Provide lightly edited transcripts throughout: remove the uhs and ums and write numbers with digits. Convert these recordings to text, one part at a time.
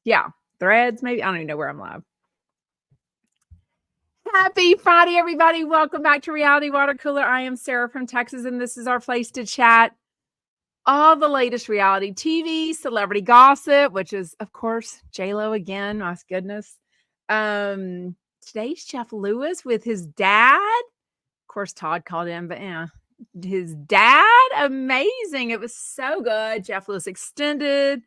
Yeah. Threads, maybe. I don't even know where I'm live. Happy Friday, everybody. Welcome back to Reality Water Cooler. I am Sarah from Texas, and this is our place to chat all the latest reality TV, celebrity gossip, which is, of course, J-Lo again. My goodness. Today's Jeff Lewis with his dad. Of course, Todd called in, but yeah, his dad, amazing. It was so good. Jeff Lewis extended.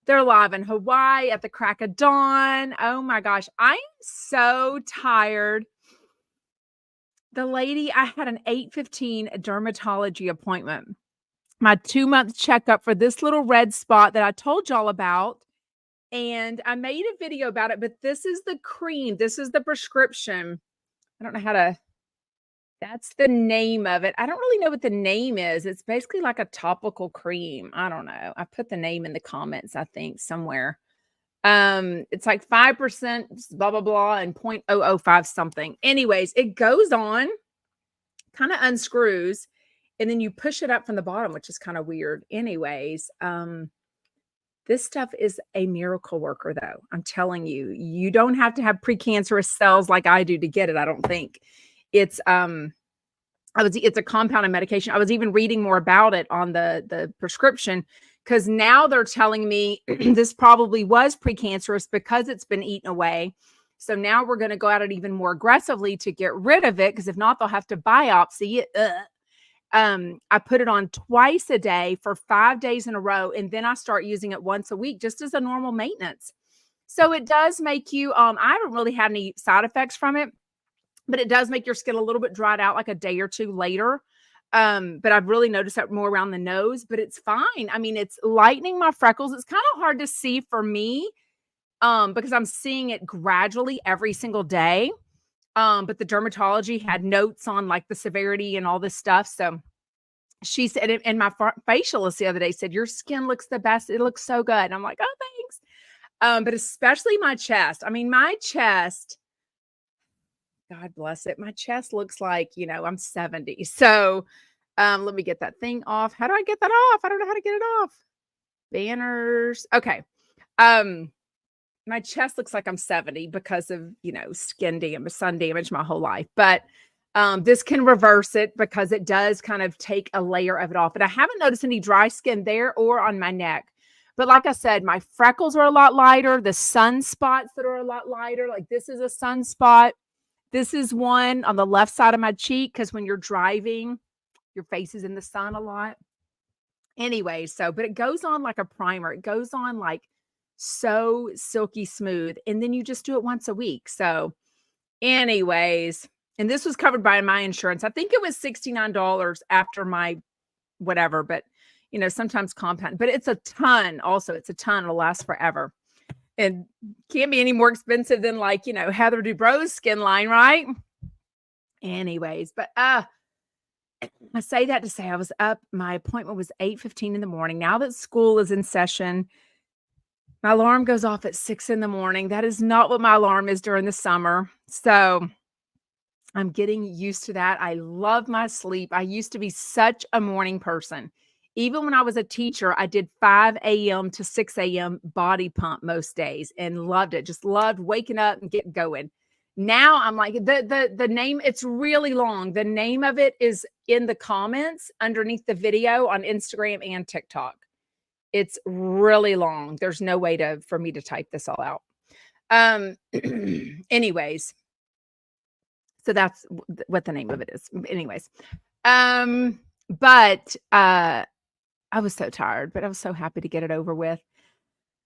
They're live in Hawaii at the crack of dawn. Oh my gosh, I'm so tired. The lady, I had an 8:15 dermatology appointment. My 2-month checkup for this little red spot that I told y'all about. And I made a video about it, but this is the cream. This is the prescription. I don't know how to, that's the name of it. I don't really know what the name is. It's basically like a topical cream. I don't know. I put the name in the comments, I think, somewhere. It's like 5%, blah, blah, blah, and 0.005 something. Anyways, it goes on, kind of unscrews, and then you push it up from the bottom, which is kind of weird. Anyways, this stuff is a miracle worker, though. I'm telling you, you don't have to have precancerous cells like I do to get it, I don't think. It's it's a compounded medication. I was even reading more about it on the prescription, because now they're telling me this probably was precancerous because it's been eaten away. So now we're going to go at it even more aggressively to get rid of it, because if not, they'll have to biopsy it. I put it on twice a day for 5 days in a row, and then I start using it once a week just as a normal maintenance. So it does make you, I haven't really had any side effects from it, but it does make your skin a little bit dried out like a day or two later. But I've really noticed that more around the nose, but it's fine. I mean, it's lightening my freckles. It's kind of hard to see for me, because I'm seeing it gradually every single day. But the dermatology had notes on like the severity and all this stuff. So she said, and my facialist the other day said, your skin looks the best. It looks so good. And I'm like, oh, thanks. But especially my chest. I mean, my chest, God bless it. My chest looks like, I'm 70. So let me get that thing off. How do I get that off? I don't know how to get it off. Banners. Okay. My chest looks like I'm 70 because of, skin damage, sun damage my whole life. But this can reverse it, because it does kind of take a layer of it off. And I haven't noticed any dry skin there or on my neck. But like I said, my freckles are a lot lighter. The sunspots that are a lot lighter. Like this is a sunspot. This is one on the left side of my cheek, because when you're driving, your face is in the sun a lot. Anyway, but it goes on like a primer. It goes on like so silky smooth. And then you just do it once a week. So anyways, and this was covered by my insurance. I think it was $69 after my whatever, but sometimes compound, but it's a ton. Also, it's a ton. It'll last forever. And can't be any more expensive than like, Heather Dubrow's skin line, right? Anyways, but I say that to say I was up. My appointment was 8:15 in the morning. Now that school is in session, my alarm goes off at 6 in the morning. That is not what my alarm is during the summer. So I'm getting used to that. I love my sleep. I used to be such a morning person. Even when I was a teacher, I did 5 a.m. to 6 a.m. body pump most days and loved it. Just loved waking up and getting going. Now I'm like, the name, it's really long. The name of it is in the comments underneath the video on Instagram and TikTok. It's really long. There's no way for me to type this all out. Anyways, so that's what the name of it is. Anyways, but I was so tired, but I was so happy to get it over with.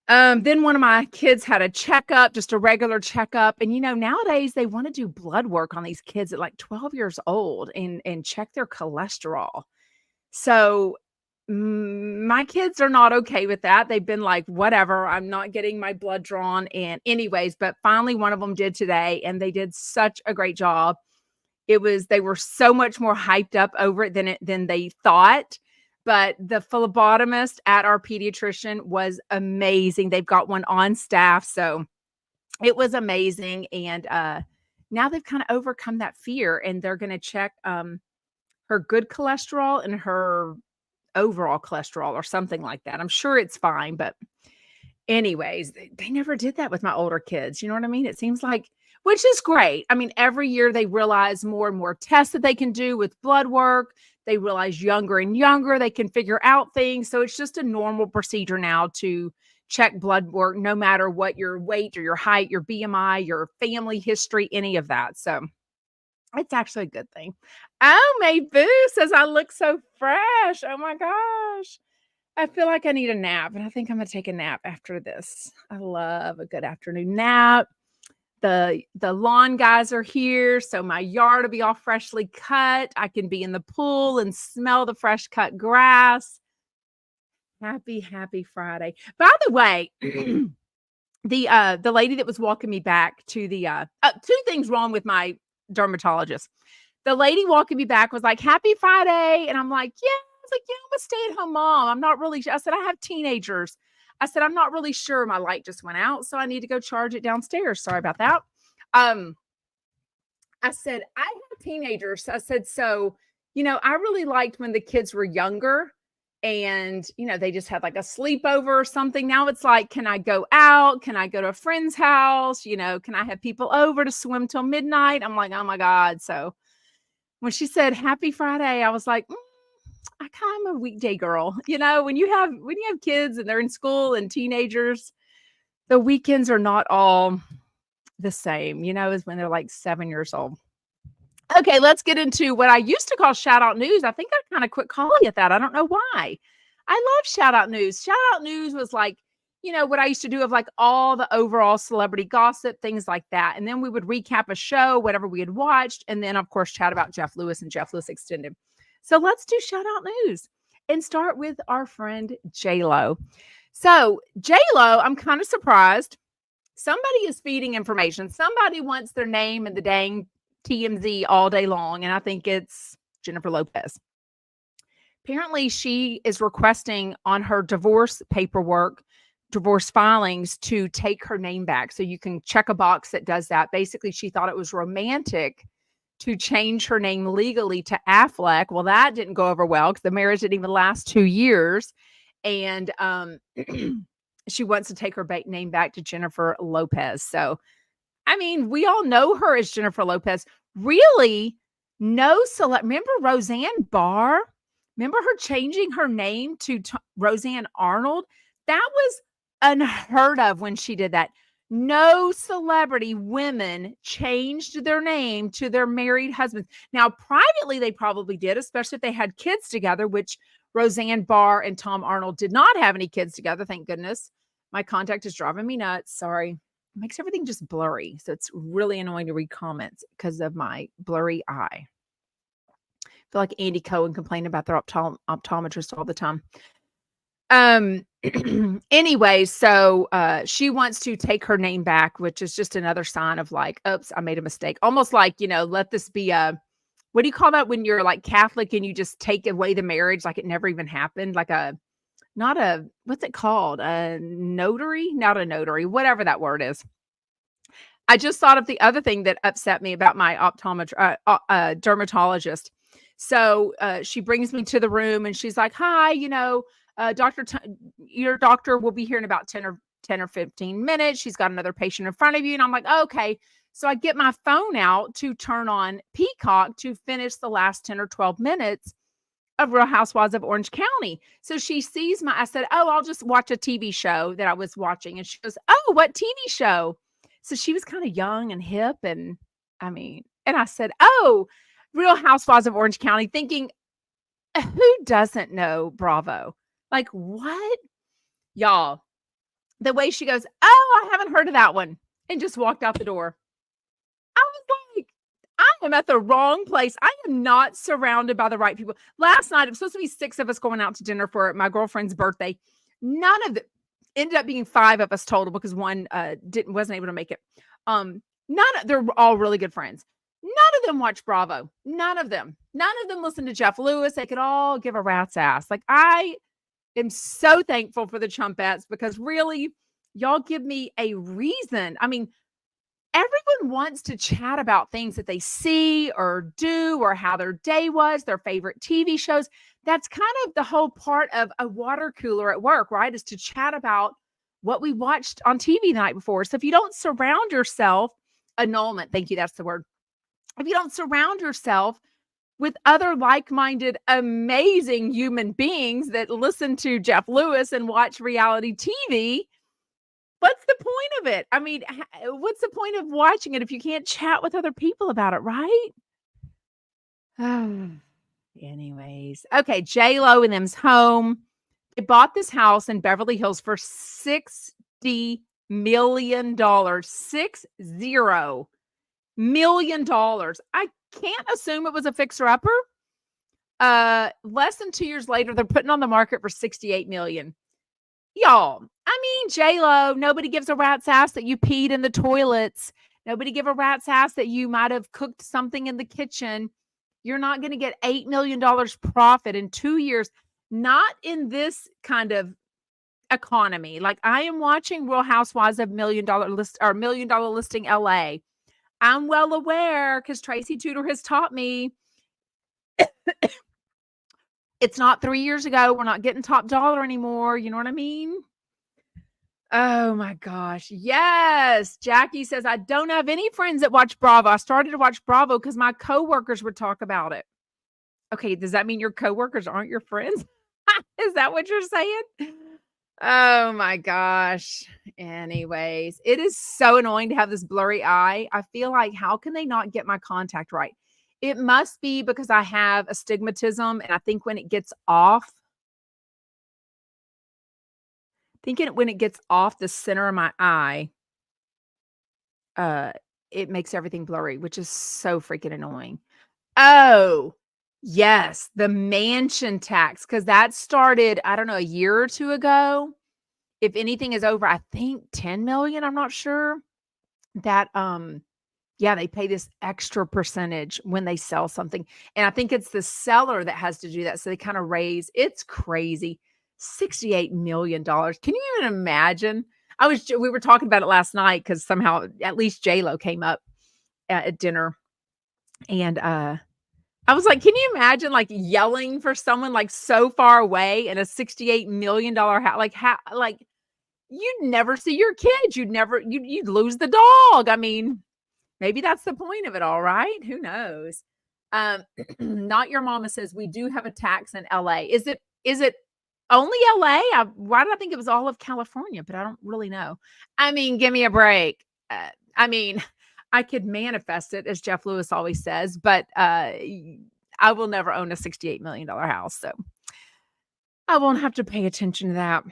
Then one of my kids had a checkup, just a regular checkup. And, nowadays they want to do blood work on these kids at like 12 years old and check their cholesterol. So my kids are not okay with that. They've been like, whatever, I'm not getting my blood drawn. And anyways, but finally one of them did today, and they did such a great job. They were so much more hyped up over it than they thought. But the phlebotomist at our pediatrician was amazing. They've got one on staff. So it was amazing. And now they've kind of overcome that fear, and they're going to check her good cholesterol and her overall cholesterol or something like that. I'm sure it's fine. But anyways, they never did that with my older kids. You know what I mean? It seems like, which is great. I mean, every year they realize more and more tests that they can do with blood work. They realize younger and younger they can figure out things. So it's just a normal procedure now to check blood work, no matter what your weight or your height, your BMI, your family history, any of that. So it's actually a good thing. Oh, May Boo says I look so fresh. Oh my gosh. I feel like I need a nap, and I think I'm gonna take a nap after this. I love a good afternoon nap. The lawn guys are here, so my yard will be all freshly cut. I can be in the pool and smell the fresh cut grass. Happy, happy Friday. By the way, the lady that was walking me back to the two things wrong with my dermatologist. The lady walking me back was like, "Happy Friday," and I'm like, "Yeah." I was like, I'm a stay-at-home mom. I'm not really. I said, I have teenagers. I said, I'm not really sure. My light just went out, so I need to go charge it downstairs. Sorry about that. I said, I have teenagers. I said, so, I really liked when the kids were younger and, they just had like a sleepover or something. Now it's like, can I go out? Can I go to a friend's house? Can I have people over to swim till midnight? I'm like, oh my God. So when she said happy Friday, I was like, I kind of a weekday girl. When you have kids and they're in school and teenagers, the weekends are not all the same, as when they're like 7 years old. Okay, let's get into what I used to call shout out news. I think I kind of quit calling it that. I don't know why. I love shout out news. Shout out news was like, what I used to do of like all the overall celebrity gossip, things like that. And then we would recap a show, whatever we had watched. And then, of course, chat about Jeff Lewis and Jeff Lewis Extended. So let's do shout out news and start with our friend J-Lo. So J-Lo, I'm kind of surprised. Somebody is feeding information. Somebody wants their name in the dang TMZ all day long. And I think it's Jennifer Lopez. Apparently she is requesting on her divorce paperwork, divorce filings, to take her name back. So you can check a box that does that. Basically, she thought it was romantic to change her name legally to Affleck. Well, that didn't go over well because the marriage didn't even last 2 years. And she wants to take her name back to Jennifer Lopez. So, I mean, we all know her as Jennifer Lopez. Really, remember Roseanne Barr? Remember her changing her name to Roseanne Arnold? That was unheard of when she did that. No celebrity women changed their name to their married husbands. Now, privately, they probably did, especially if they had kids together, which Roseanne Barr and Tom Arnold did not have any kids together. Thank goodness. My contact is driving me nuts. Sorry. It makes everything just blurry. So it's really annoying to read comments because of my blurry eye. I feel like Andy Cohen complaining about their optometrist all the time. Anyway, so she wants to take her name back, which is just another sign of like, oops, I made a mistake. Almost like, let this be what do you call that when you're like Catholic and you just take away the marriage like it never even happened? Like what's it called? A notary? Not a notary, whatever that word is. I just thought of the other thing that upset me about my dermatologist. So she brings me to the room and she's like, hi, your doctor will be here in about 10 or 15 minutes. She's got another patient in front of you. And I'm like, okay. So I get my phone out to turn on Peacock to finish the last 10 or 12 minutes of Real Housewives of Orange County. So she sees I said, oh, I'll just watch a TV show that I was watching. And she goes, oh, what TV show? So she was kind of young and hip. And I said, oh, Real Housewives of Orange County, thinking, who doesn't know Bravo? Like, what? Y'all, the way she goes, oh, I haven't heard of that one, and just walked out the door. I was like, I am at the wrong place. I am not surrounded by the right people. Last night, it was supposed to be 6 of us going out to dinner for my girlfriend's birthday. None of it ended up being 5 of us total because one wasn't able to make it. They're all really good friends. None of them watch Bravo. None of them listen to Jeff Lewis. They could all give a rat's ass. Like, I am so thankful for the Chumpettes because really, y'all give me a reason. I mean, everyone wants to chat about things that they see or do or how their day was, their favorite TV shows. That's kind of the whole part of a water cooler at work, right? Is to chat about what we watched on TV the night before. So if you don't surround yourself, annulment, thank you, that's the word. If you don't surround yourself with other like-minded, amazing human beings that listen to Jeff Lewis and watch reality TV, what's the point of it? I mean, what's the point of watching it if you can't chat with other people about it, right? Anyways, okay, J-Lo and them's home. They bought this house in Beverly Hills for $60 million. $60 million. I can't assume it was a fixer-upper. Less than 2 years later, they're putting on the market for $68 million. Y'all, I mean, J-Lo, nobody gives a rat's ass that you peed in the toilets. Nobody give a rat's ass that you might have cooked something in the kitchen. You're not going to get $8 million profit in 2 years. Not in this kind of economy. Like, I am watching Real Housewives of Million Dollar Listing LA. I'm well aware because Tracy Tudor has taught me it's not 3 years ago. We're not getting top dollar anymore. You know what I mean? Oh my gosh. Yes. Jackie says, I don't have any friends that watch Bravo. I started to watch Bravo because my coworkers would talk about it. Okay. Does that mean your coworkers aren't your friends? Is that what you're saying? Oh my gosh. Anyways, it is so annoying to have this blurry eye. I feel like, how can they not get my contact right? It must be because I have astigmatism, and I think when it gets off, when it gets off the center of my eye, it makes everything blurry, which is so freaking annoying. Oh, yes, the mansion tax, because that started, I don't know, a year or two ago. If anything is over, I think 10 million, I'm not sure. That yeah, they pay this extra percentage when they sell something. And I think it's the seller that has to do that. So they kind of raise, it's crazy. $68 million. Can you even imagine? We were talking about it last night because somehow at least J-Lo came up at dinner. And I was like, can you imagine like yelling for someone like so far away in a $68 million house? Like you'd never see your kids. You'd lose the dog. I mean, maybe that's the point of it all, right? Who knows? Not Your Mama says we do have a tax in LA. Is it only LA? Why did I think it was all of California? But I don't really know. I mean, give me a break. I mean, I could manifest it, as Jeff Lewis always says, but I will never own a $68 million house. So I won't have to pay attention to that.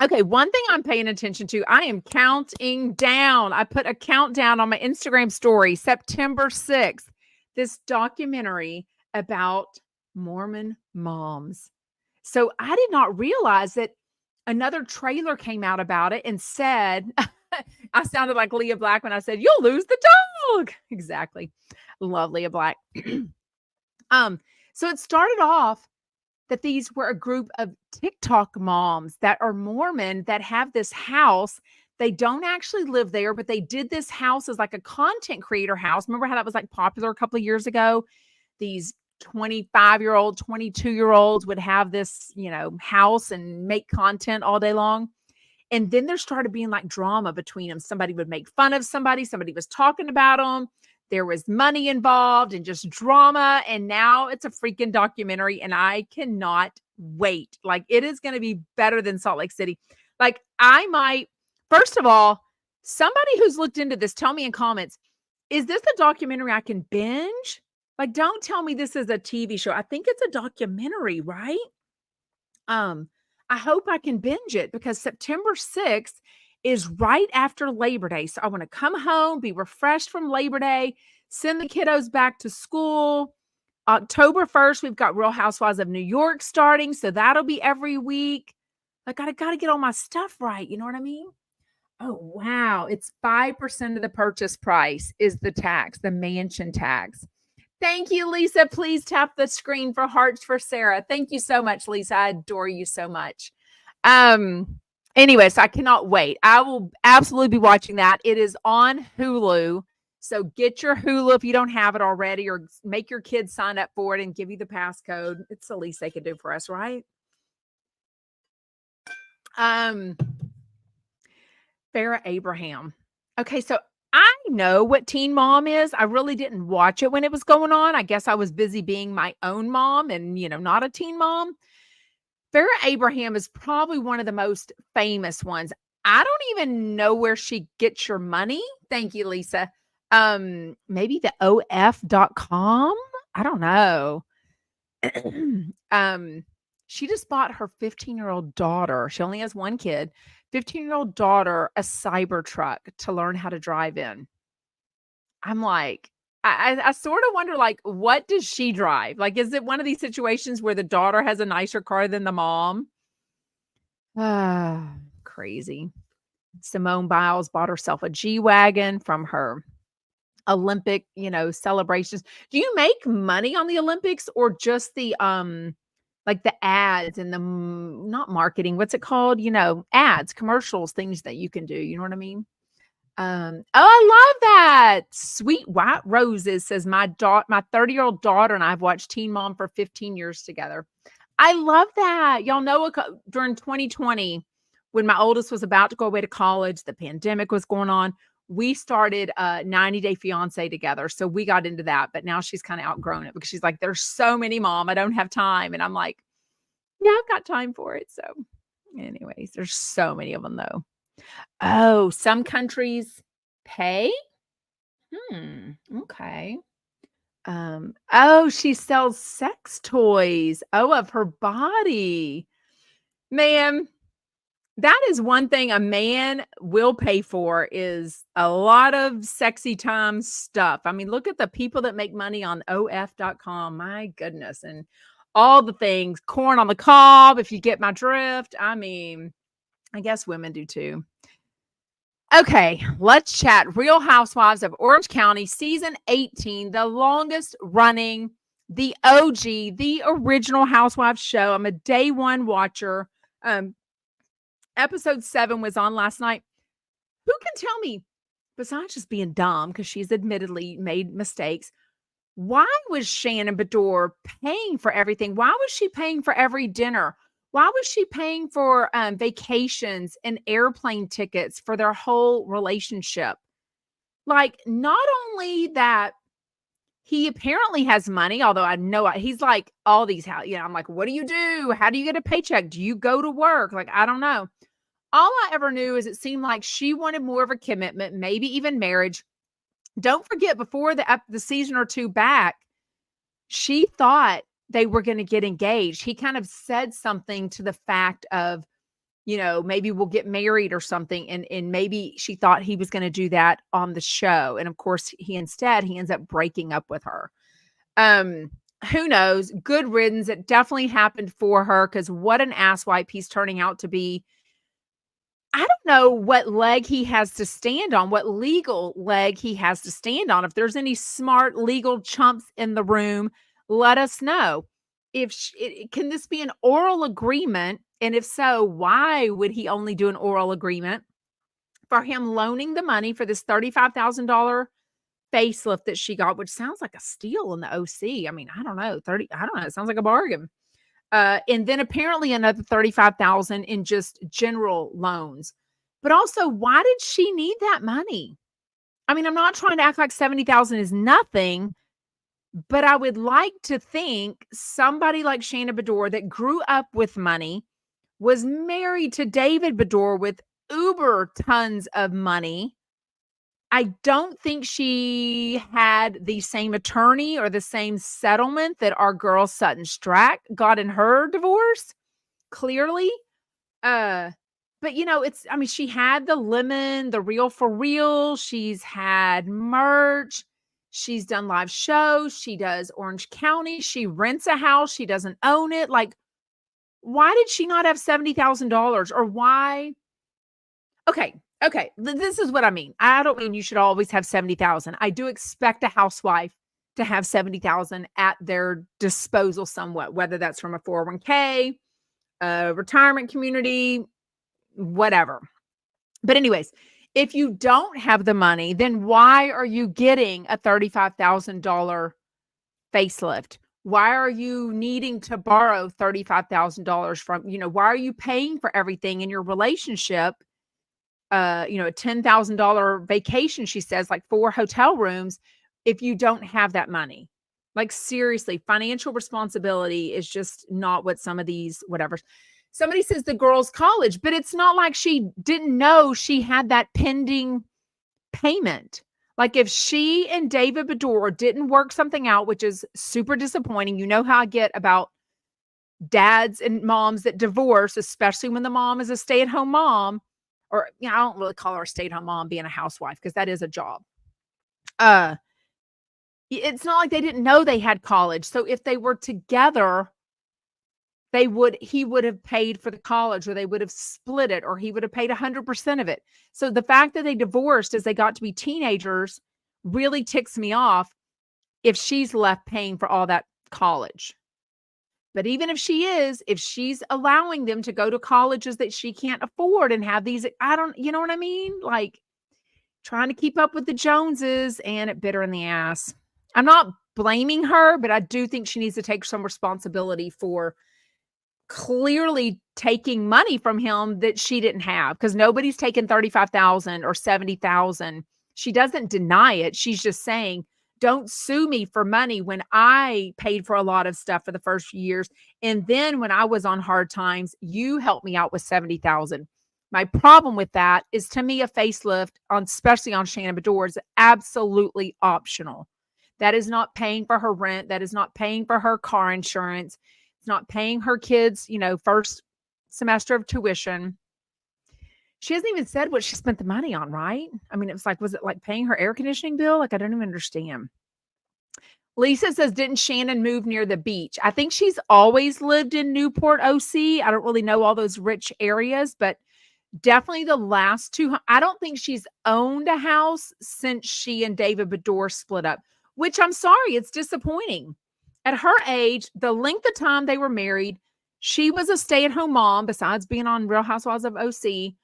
Okay, one thing I'm paying attention to, I am counting down. I put a countdown on my Instagram story, September 6th, this documentary about Mormon moms. So I did not realize that another trailer came out about it and said, I sounded like Leah Black when I said, you'll lose the dog. Exactly. Love Leah Black. So it started off that these were a group of TikTok moms that are Mormon that have this house. They don't actually live there, but they did this house as like a content creator house. Remember how that was like popular a couple of years ago? These 25-year-old, 22-year-olds would have this, house and make content all day long. And then there started being like drama between them. Somebody would make fun of somebody. Somebody was talking about them. There was money involved and just drama. And now it's a freaking documentary and I cannot wait. Like, it is going to be better than Salt Lake City. Like, I might, first of all, somebody who's looked into this, tell me in comments, is this a documentary I can binge? Like, don't tell me this is a TV show. I think it's a documentary, right? I hope I can binge it because September 6th is right after Labor Day. So I want to come home, be refreshed from Labor Day, send the kiddos back to school. October 1st, we've got Real Housewives of New York starting. So that'll be every week. I gotta get all my stuff right. You know what I mean? Oh, wow. It's 5% of the purchase price is the tax, the mansion tax. Thank you, Lisa. Please tap the screen for hearts for Sarah. Thank you so much, Lisa. I adore you so much. Anyway, so I cannot wait. I will absolutely be watching that. It is on Hulu. So get your Hulu if you don't have it already, or make your kids sign up for it and give you the passcode. It's the least they could do for us, right? Farrah Abraham. Okay, so I know what Teen Mom is. I really didn't watch it when it was going on. I guess I was busy being my own mom and, not a teen mom. Farrah Abraham is probably one of the most famous ones. I don't even know where she gets your money. Thank you, Lisa. Maybe the of.com? I don't know. um, she just bought her 15-year-old daughter. She only has one kid. 15-year-old daughter a Cybertruck to learn how to drive in. I'm like, I sort of wonder, like, what does she drive? Like, is it one of these situations where the daughter has a nicer car than the mom? Ah, crazy. Simone Biles bought herself a G-Wagon from her Olympic, celebrations. Do you make money on the Olympics or just the like the ads and the not marketing, what's it called? Ads, commercials, things that you can do. You know what I mean? Oh, I love that. Sweet White Roses says my 30-year-old daughter and I have watched Teen Mom for 15 years together. I love that. Y'all know during 2020, when my oldest was about to go away to college, the pandemic was going on. We started 90 Day Fiance together. So we got into that, but now she's kind of outgrown it because she's like, there's so many, Mom, I don't have time. And I'm like, yeah, I've got time for it. So anyways, there's so many of them though. Oh, some countries pay? Okay. Oh, she sells sex toys. Oh, of her body. Man, that is one thing a man will pay for is a lot of sexy time stuff. I mean, look at the people that make money on of.com. My goodness. And all the things, corn on the cob, if you get my drift. I mean, I guess women do too. Okay, let's chat Real Housewives of Orange County, season 18, the longest running, the OG, the original Housewives show. I'm a day one watcher. Episode 7 was on last night. Who can tell me, besides just being dumb, because she's admittedly made mistakes, why was Shannon Beador paying for everything? Why was she paying for every dinner? Why was she paying for vacations and airplane tickets for their whole relationship? Like, not only that, he apparently has money, although I know he's like all these, I'm like, what do you do? How do you get a paycheck? Do you go to work? Like, I don't know. All I ever knew is it seemed like she wanted more of a commitment, maybe even marriage. Don't forget, before the season or two back, she thought they were going to get engaged. He kind of said something to the fact of, maybe we'll get married or something. And maybe she thought he was going to do that on the show. And of course, he ends up breaking up with her. Who knows? Good riddance. It definitely happened for her because what an asswipe he's turning out to be. I don't know what leg he has to stand on, what legal leg he has to stand on. If there's any smart legal chumps in the room, let us know. Can this be an oral agreement? And if so, why would he only do an oral agreement for him loaning the money for this $35,000 facelift that she got, which sounds like a steal in the OC. I mean, I don't know, it sounds like a bargain. And then apparently another $35,000 in just general loans. But also, why did she need that money? I mean, I'm not trying to act like $70,000 is nothing, but I would like to think somebody like Shannon Beador that grew up with money, was married to David Beador with uber tons of money. I don't think she had the same attorney or the same settlement that our girl Sutton Strack got in her divorce, clearly. But she had the lemon, the Real for Real. She's had merch. She's done live shows. She does Orange County. She rents a house. She doesn't own it. Like, why did she not have $70,000 or why? Okay. This is what I mean. I don't mean you should always have 70,000. I do expect a housewife to have 70,000 at their disposal somewhat, whether that's from a 401k, a retirement community, whatever. But anyways, if you don't have the money, then why are you getting a $35,000 facelift? Why are you needing to borrow $35,000 from, why are you paying for everything in your relationship? a $10,000 vacation, she says, like 4 hotel rooms, if you don't have that money. Like, seriously, financial responsibility is just not what some of these whatever. Somebody says the girl's college, but it's not like she didn't know she had that pending payment. Like, if she and David Beador didn't work something out, which is super disappointing. You know how I get about dads and moms that divorce, especially when the mom is a stay-at-home mom, or I don't really call her a stay-at-home mom, being a housewife, because that is a job. It's not like they didn't know they had college. So if they were together, he would have paid for the college, or they would have split it, or he would have paid 100% of it. So the fact that they divorced as they got to be teenagers really ticks me off if she's left paying for all that college. But even if she's allowing them to go to colleges that she can't afford and have these, you know what I mean? Like, trying to keep up with the Joneses, and it bit her in the ass. I'm not blaming her, but I do think she needs to take some responsibility for clearly taking money from him that she didn't have, because nobody's taken $35,000 or $70,000. She doesn't deny it. She's just saying, don't sue me for money when I paid for a lot of stuff for the first few years. And then when I was on hard times, you helped me out with $70,000. My problem with that is, to me, a facelift, especially on Shannon Beador, is absolutely optional. That is not paying for her rent. That is not paying for her car insurance. It's not paying her kids, first semester of tuition. She hasn't even said what she spent the money on, right? I mean, was it like paying her air conditioning bill? Like, I don't even understand. Lisa says, didn't Shannon move near the beach? I think she's always lived in Newport, OC. I don't really know all those rich areas, but definitely the last 2. I don't think she's owned a house since she and David Beador split up, which, I'm sorry, it's disappointing. At her age, the length of time they were married, she was a stay-at-home mom, besides being on Real Housewives of OC.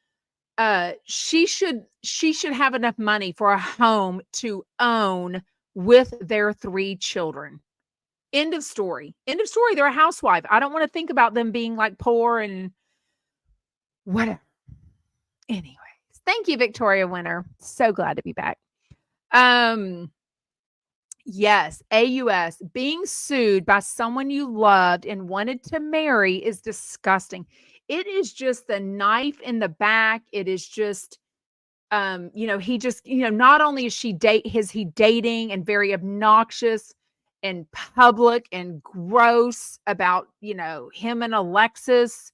She should have enough money for a home to own with their 3 children. End of story. End of story. They're a housewife. I don't want to think about them being like poor and whatever. Anyways, thank you, Victoria Winter. So glad to be back. Yes, AUS, being sued by someone you loved and wanted to marry is disgusting. It is just the knife in the back. It is just, he just, not only is he dating and very obnoxious and public and gross about, him and Alexis.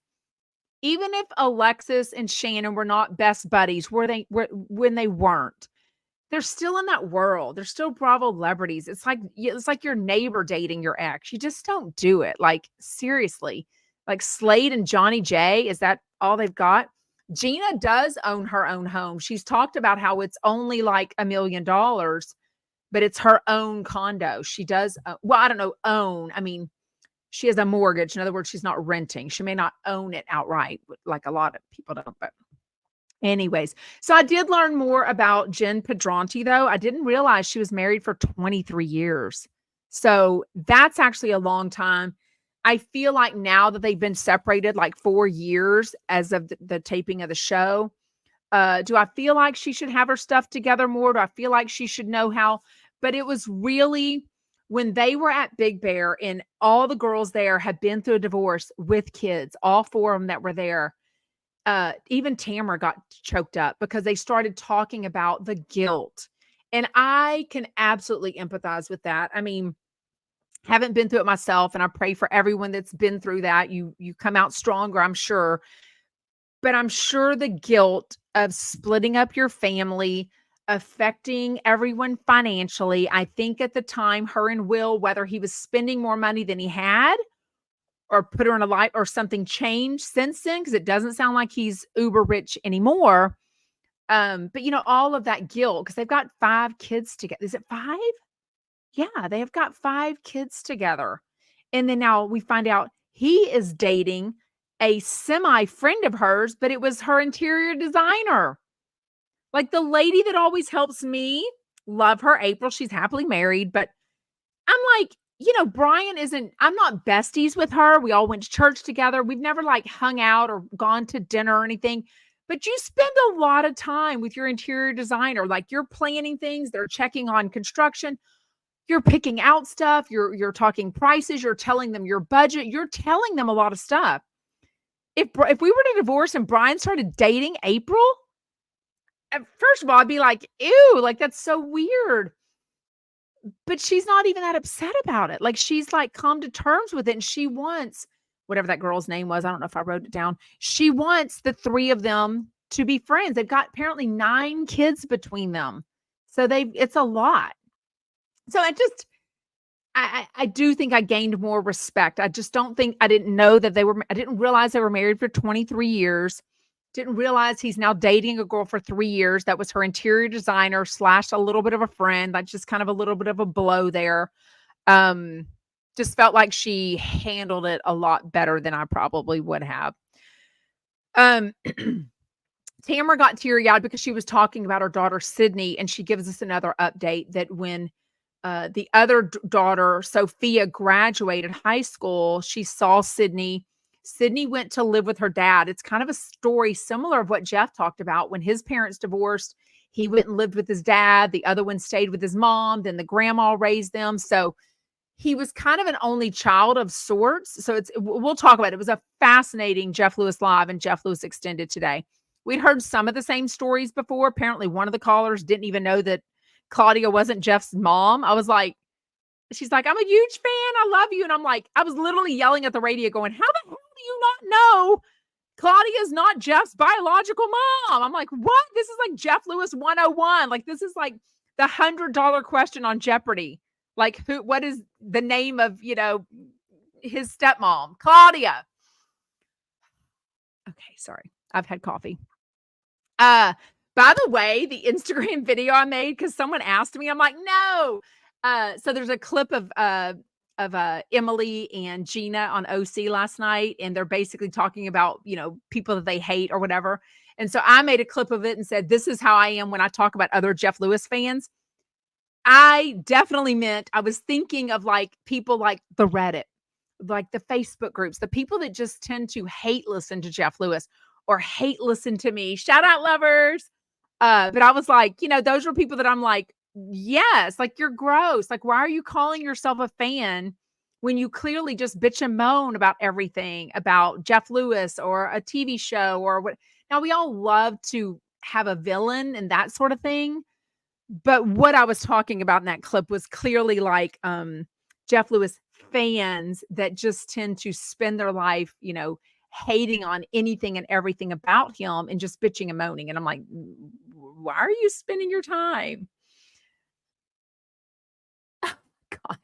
Even if Alexis and Shannon were not best buddies, when they weren't, they're still in that world. They're still Bravo celebrities. It's like your neighbor dating your ex. You just don't do it. Like, seriously. Like Slade and Johnny J, is that all they've got? Gina does own her own home. She's talked about how it's only like $1 million, but it's her own condo. She does, I don't know, own. I mean, she has a mortgage. In other words, she's not renting. She may not own it outright, like a lot of people don't, but anyways, so I did learn more about Jen Pedranti, though. I didn't realize she was married for 23 years. So that's actually a long time. I feel like now that they've been separated like 4 years as of the taping of the show, do I feel like she should have her stuff together more? Do I feel like she should know how? But it was really when they were at Big Bear, and all the girls there had been through a divorce with kids, all 4 of them that were there. Even Tamra got choked up because they started talking about the guilt. And I can absolutely empathize with that. I mean, haven't been through it myself, and I pray for everyone that's been through that. You come out stronger, I'm sure. But I'm sure the guilt of splitting up your family, affecting everyone financially. I think at the time, her and Will, whether he was spending more money than he had, or put her in a life, or something changed since then, because it doesn't sound like he's uber rich anymore. But all of that guilt, because they've got 5 kids together. Is it 5? Yeah, they have got 5 kids together. And then now we find out he is dating a semi friend of hers, but it was her interior designer. Like the lady that always helps me. Love her, April. She's happily married, but I'm like, Brian I'm not besties with her. We all went to church together. We've never like hung out or gone to dinner or anything, but you spend a lot of time with your interior designer. Like, you're planning things, they're checking on construction, you're picking out stuff, you're talking prices, you're telling them your budget, you're telling them a lot of stuff. If we were to divorce and Brian started dating April, first of all, I'd be like, ew, like, that's so weird. But she's not even that upset about it. Like, she's like come to terms with it, and she wants whatever that girl's name was. I don't know if I wrote it down. She wants the three of them to be friends. They've got apparently 9 kids between them. So it's a lot. So I do think I gained more respect. I just don't think I didn't know that I didn't realize they were married for 23 years. Didn't realize he's now dating a girl for 3 years. That was her interior designer / a little bit of a friend. That's just kind of a little bit of a blow there. Just felt like she handled it a lot better than I probably would have. Tamra got teary-eyed because she was talking about her daughter, Sydney, and she gives us another update that when the other daughter, Sophia, graduated high school, she saw Sydney. Sydney went to live with her dad. It's kind of a story similar of what Jeff talked about. When his parents divorced, he went and lived with his dad. The other one stayed with his mom. Then the grandma raised them. So he was kind of an only child of sorts. So we'll talk about it. It was a fascinating Jeff Lewis Live and Jeff Lewis Extended today. We'd heard some of the same stories before. Apparently, one of the callers didn't even know that Claudia wasn't Jeff's mom. I was like, she's like, I'm a huge fan. I love you. And I'm like, I was literally yelling at the radio going, how the hell do you not know Claudia's not Jeff's biological mom? I'm like, what? This is like Jeff Lewis 101. Like, this is like the $100 question on Jeopardy. Like, what is the name of, his stepmom? Claudia. Okay, sorry. I've had coffee. By the way, the Instagram video I made, because someone asked me, I'm like, no. So there's a clip of Emily and Gina on OC last night, and they're basically talking about, people that they hate or whatever. And so I made a clip of it and said, this is how I am when I talk about other Jeff Lewis fans. I definitely meant, I was thinking of like people like the Reddit, like the Facebook groups, the people that just tend to hate listen to Jeff Lewis or hate listen to me. Shout out, lovers. But I was like, those were people that I'm like, yes, like, you're gross. Like, why are you calling yourself a fan when you clearly just bitch and moan about everything about Jeff Lewis or a TV show or what? Now, we all love to have a villain and that sort of thing. But what I was talking about in that clip was clearly like Jeff Lewis fans that just tend to spend their life, hating on anything and everything about him and just bitching and moaning. And I'm like, why are you spending your time? God,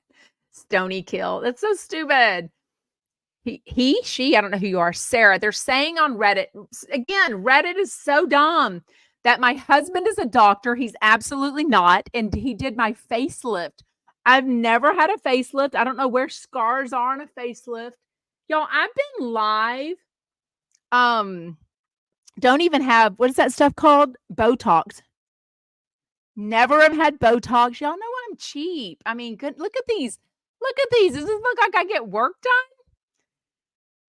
Stony Kill. That's so stupid. She, I don't know who you are, Sarah. They're saying on Reddit, again, Reddit is so dumb, that my husband is a doctor. He's absolutely not. And he did my facelift. I've never had a facelift. I don't know where scars are on a facelift. Y'all, I've been live. Don't even have, what is that stuff called? Botox. Never have had Botox. Y'all know I'm cheap. I mean, good. Look at these. Look at these. Does this look like I get work done?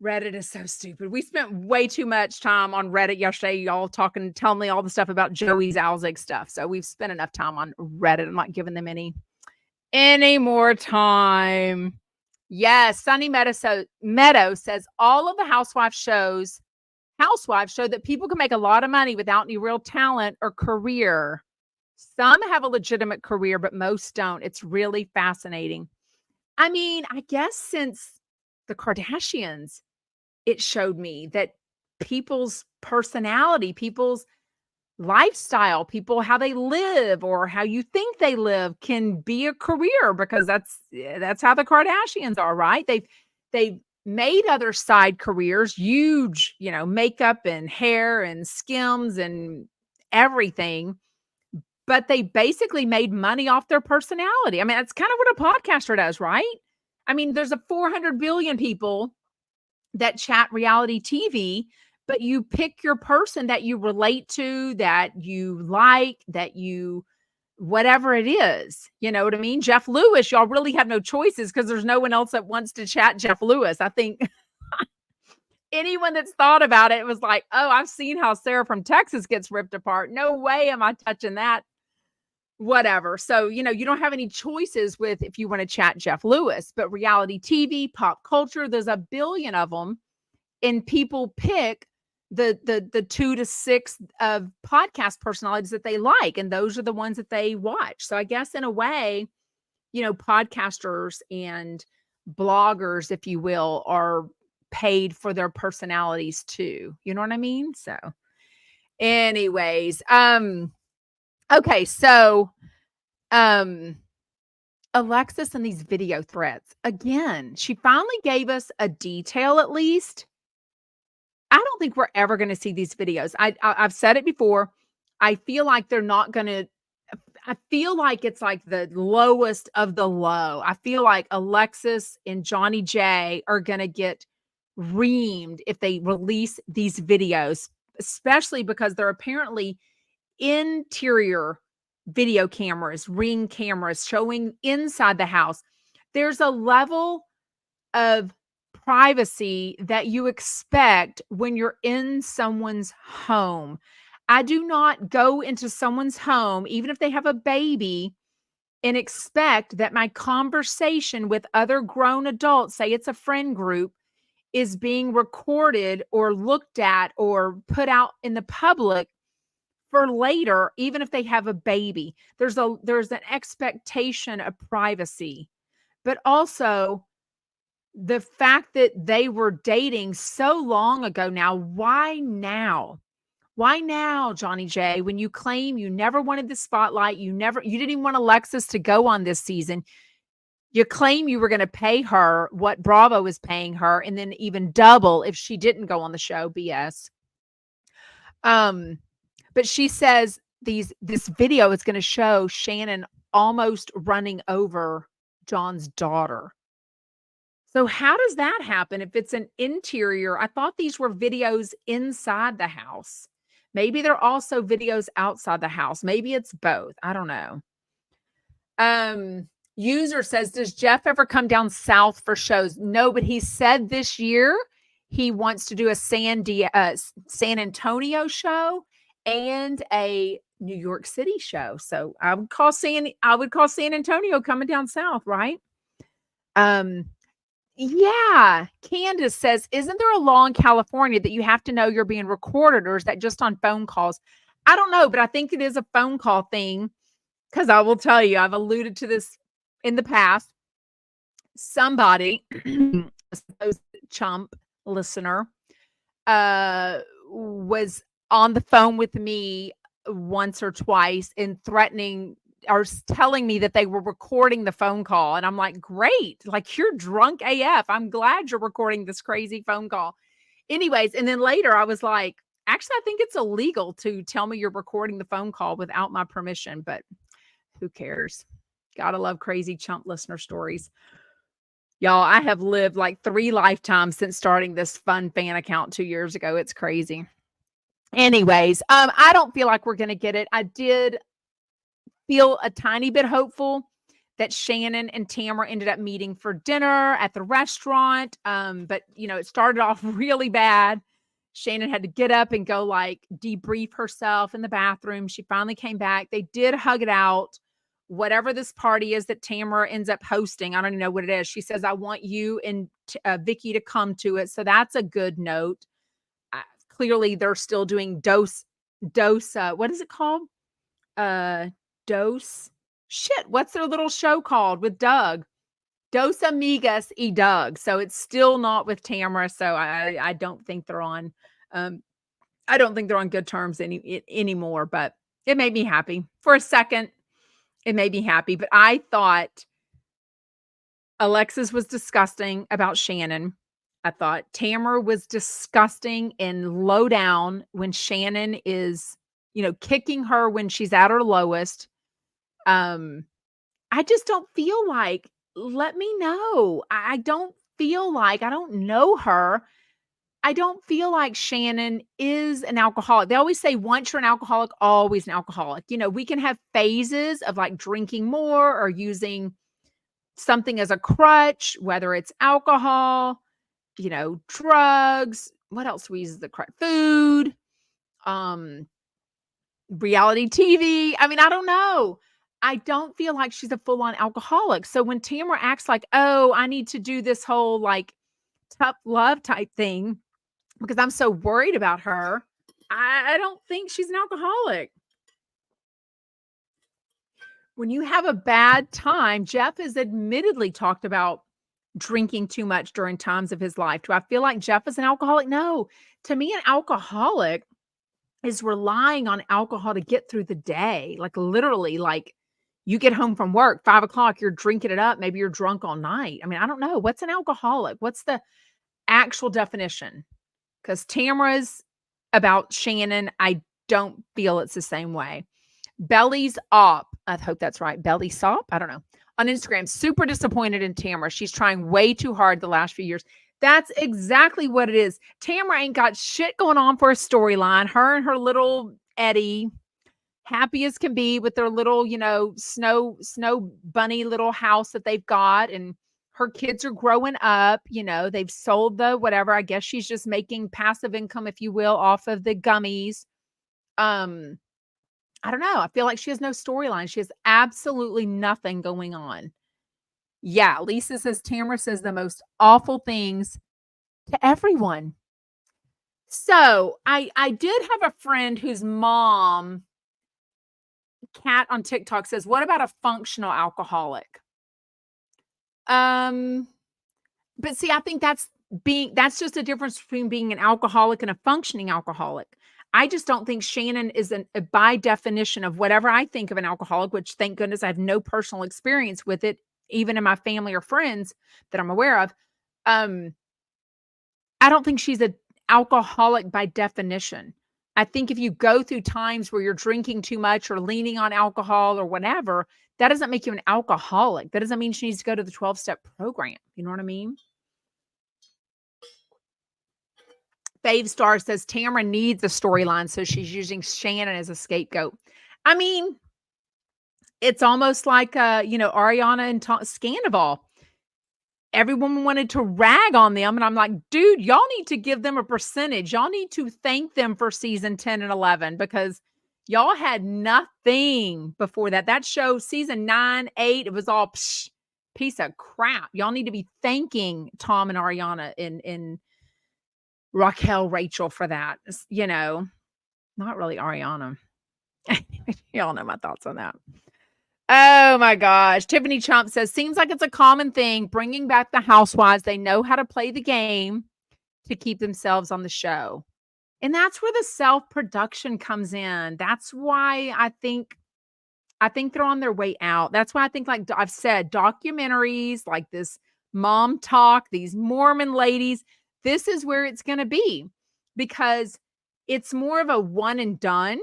Reddit is so stupid. We spent way too much time on Reddit yesterday, y'all telling me all the stuff about Joey Zalzig stuff. So we've spent enough time on Reddit. I'm not giving them any more time. Yes, Sunny Meadow says all of the Housewife shows show that people can make a lot of money without any real talent or career. Some have a legitimate career, but most don't. It's really fascinating. I mean, I guess since the Kardashians, it showed me that people's personality, people's lifestyle, how they live or how you think they live can be a career, because that's how the Kardashians are, right? They've made other side careers, huge, makeup and hair and Skims and everything, but they basically made money off their personality. I mean, that's kind of what a podcaster does, right? I mean, there's 400 billion people that chat reality TV, but you pick your person that you relate to, that you like, that you, whatever it is, you know what I mean? Jeff Lewis, y'all really have no choices because there's no one else that wants to chat Jeff Lewis. I think anyone that's thought about it was like, oh, I've seen how Sarah from Texas gets ripped apart. No way am I touching that. Whatever. So, you don't have any choices with if you want to chat Jeff Lewis, but reality TV, pop culture, there's a billion of them. And people pick the 2 to 6 of podcast personalities that they like, and those are the ones that they watch. So I guess in a way, podcasters and bloggers, if you will, are paid for their personalities too. You know what I mean? So anyways, okay, so Alexis and these video threats. Again, she finally gave us a detail at least. I don't think we're ever going to see these videos. I've said it before. I feel like they're not going to. I feel like it's like the lowest of the low. I feel like Alexis and Johnny J are going to get reamed if they release these videos, especially because they're apparently interior video cameras, Ring cameras showing inside the house. There's a level of privacy that you expect when you're in someone's home. I do not go into someone's home, even if they have a baby, and expect that my conversation with other grown adults, say it's a friend group, is being recorded or looked at or put out in the public for later, even if they have a baby. There's an expectation of privacy, but also the fact that they were dating so long ago now. Why now? Why now, Johnny J, when you claim you never wanted the spotlight, you didn't even want Alexis to go on this season. You claim you were going to pay her what Bravo was paying her, and then even double if she didn't go on the show. BS. But she says this video is going to show Shannon almost running over John's daughter. So how does that happen if it's an interior? I thought these were videos inside the house. Maybe they're also videos outside the house. Maybe it's both. I don't know. User says, does Jeff ever come down south for shows? No, but he said this year he wants to do a San Antonio show and a New York City show. So I would call San Antonio coming down south, right? Yeah. Candace says, isn't there a law in California that you have to know you're being recorded, or is that just on phone calls? I don't know, but I think it is a phone call thing, because I will tell you, I've alluded to this in the past. Somebody, a supposed chump listener, was on the phone with me once or twice and threatening or telling me that they were recording the phone call. And I'm like, great. Like, you're drunk AF. I'm glad you're recording this crazy phone call. Anyways, and then later I was like, actually, I think it's illegal to tell me you're recording the phone call without my permission, but who cares? Gotta love crazy chump listener stories. Y'all, I have lived like 3 lifetimes since starting this fun fan account 2 years ago. It's crazy. Anyways, I don't feel like we're going to get it. I did feel a tiny bit hopeful that Shannon and Tamra ended up meeting for dinner at the restaurant. But it started off really bad. Shannon had to get up and go like debrief herself in the bathroom. She finally came back. They did hug it out. Whatever this party is that Tamra ends up hosting, I don't even know what it is. She says, I want you and Vicky to come to it. So that's a good note. Clearly they're still doing dose. What is it called? What's their little show called with Doug? Dos Amigas y Doug. So it's still not with Tamra. So I don't think they're on. I don't think they're on good terms anymore. But it made me happy for a second. It made me happy. But I thought Alexis was disgusting about Shannon. I thought Tamra was disgusting and low down when Shannon is, kicking her when she's at her lowest. I just don't feel like, let me know. I don't feel like, I don't know her. I don't feel like Shannon is an alcoholic. They always say once you're an alcoholic, always an alcoholic. We can have phases of like drinking more or using something as a crutch, whether it's alcohol, drugs, what else we use the correct food, reality TV. I mean, I don't know. I don't feel like she's a full-on alcoholic. So when Tamara acts like, oh, I need to do this whole like tough love type thing because I'm so worried about her, I don't think she's an alcoholic. When you have a bad time, Jeff has admittedly talked about drinking too much during times of his life. Do I feel like Jeff is an alcoholic? No. To me, an alcoholic is relying on alcohol to get through the day. Like literally, like you get home from work, 5 o'clock, you're drinking it up. Maybe you're drunk all night. I mean, I don't know. What's an alcoholic? What's the actual definition? Because Tamara's about Shannon. I don't feel it's the same way. Belly's Op. I hope that's right. Belly Sop. I don't know. On Instagram, super disappointed in Tamara. She's trying way too hard the last few years. That's exactly what it is. Tamara ain't got shit going on for a storyline. Her and her little Eddie, happy as can be with their little, snow bunny little house that they've got. And her kids are growing up. They've sold the whatever. I guess she's just making passive income, if you will, off of the gummies. I don't know. I feel like she has no storyline. She has absolutely nothing going on. Yeah, Lisa says Tamara says the most awful things to everyone. So I did have a friend whose mom, Kat on TikTok, says, what about a functional alcoholic? But see, I think that's just a difference between being an alcoholic and a functioning alcoholic. I just don't think Shannon is by definition of whatever I think of an alcoholic, which thank goodness I have no personal experience with it, even in my family or friends that I'm aware of. I don't think she's an alcoholic by definition. I think if you go through times where you're drinking too much or leaning on alcohol or whatever, that doesn't make you an alcoholic. That doesn't mean she needs to go to the 12-step program. You know what I mean? Fave Star says Tamara needs a storyline, so she's using Shannon as a scapegoat. I mean, it's almost like, Ariana and Scandival. Everyone wanted to rag on them, and I'm like, dude, y'all need to give them a percentage. Y'all need to thank them for season 10 and 11 because y'all had nothing before that. That show, season 9, 8, it was all piece of crap. Y'all need to be thanking Tom and Ariana and Raquel, Rachel for that. Not really Ariana. Y'all know my thoughts on that. Oh my gosh. Tiffany Chump says, seems like it's a common thing bringing back the housewives. They know how to play the game to keep themselves on the show. And that's where the self-production comes in. That's why I think they're on their way out. That's why I think, like I've said, documentaries like this Mom Talk, these Mormon ladies, this is where it's going to be because it's more of a one and done.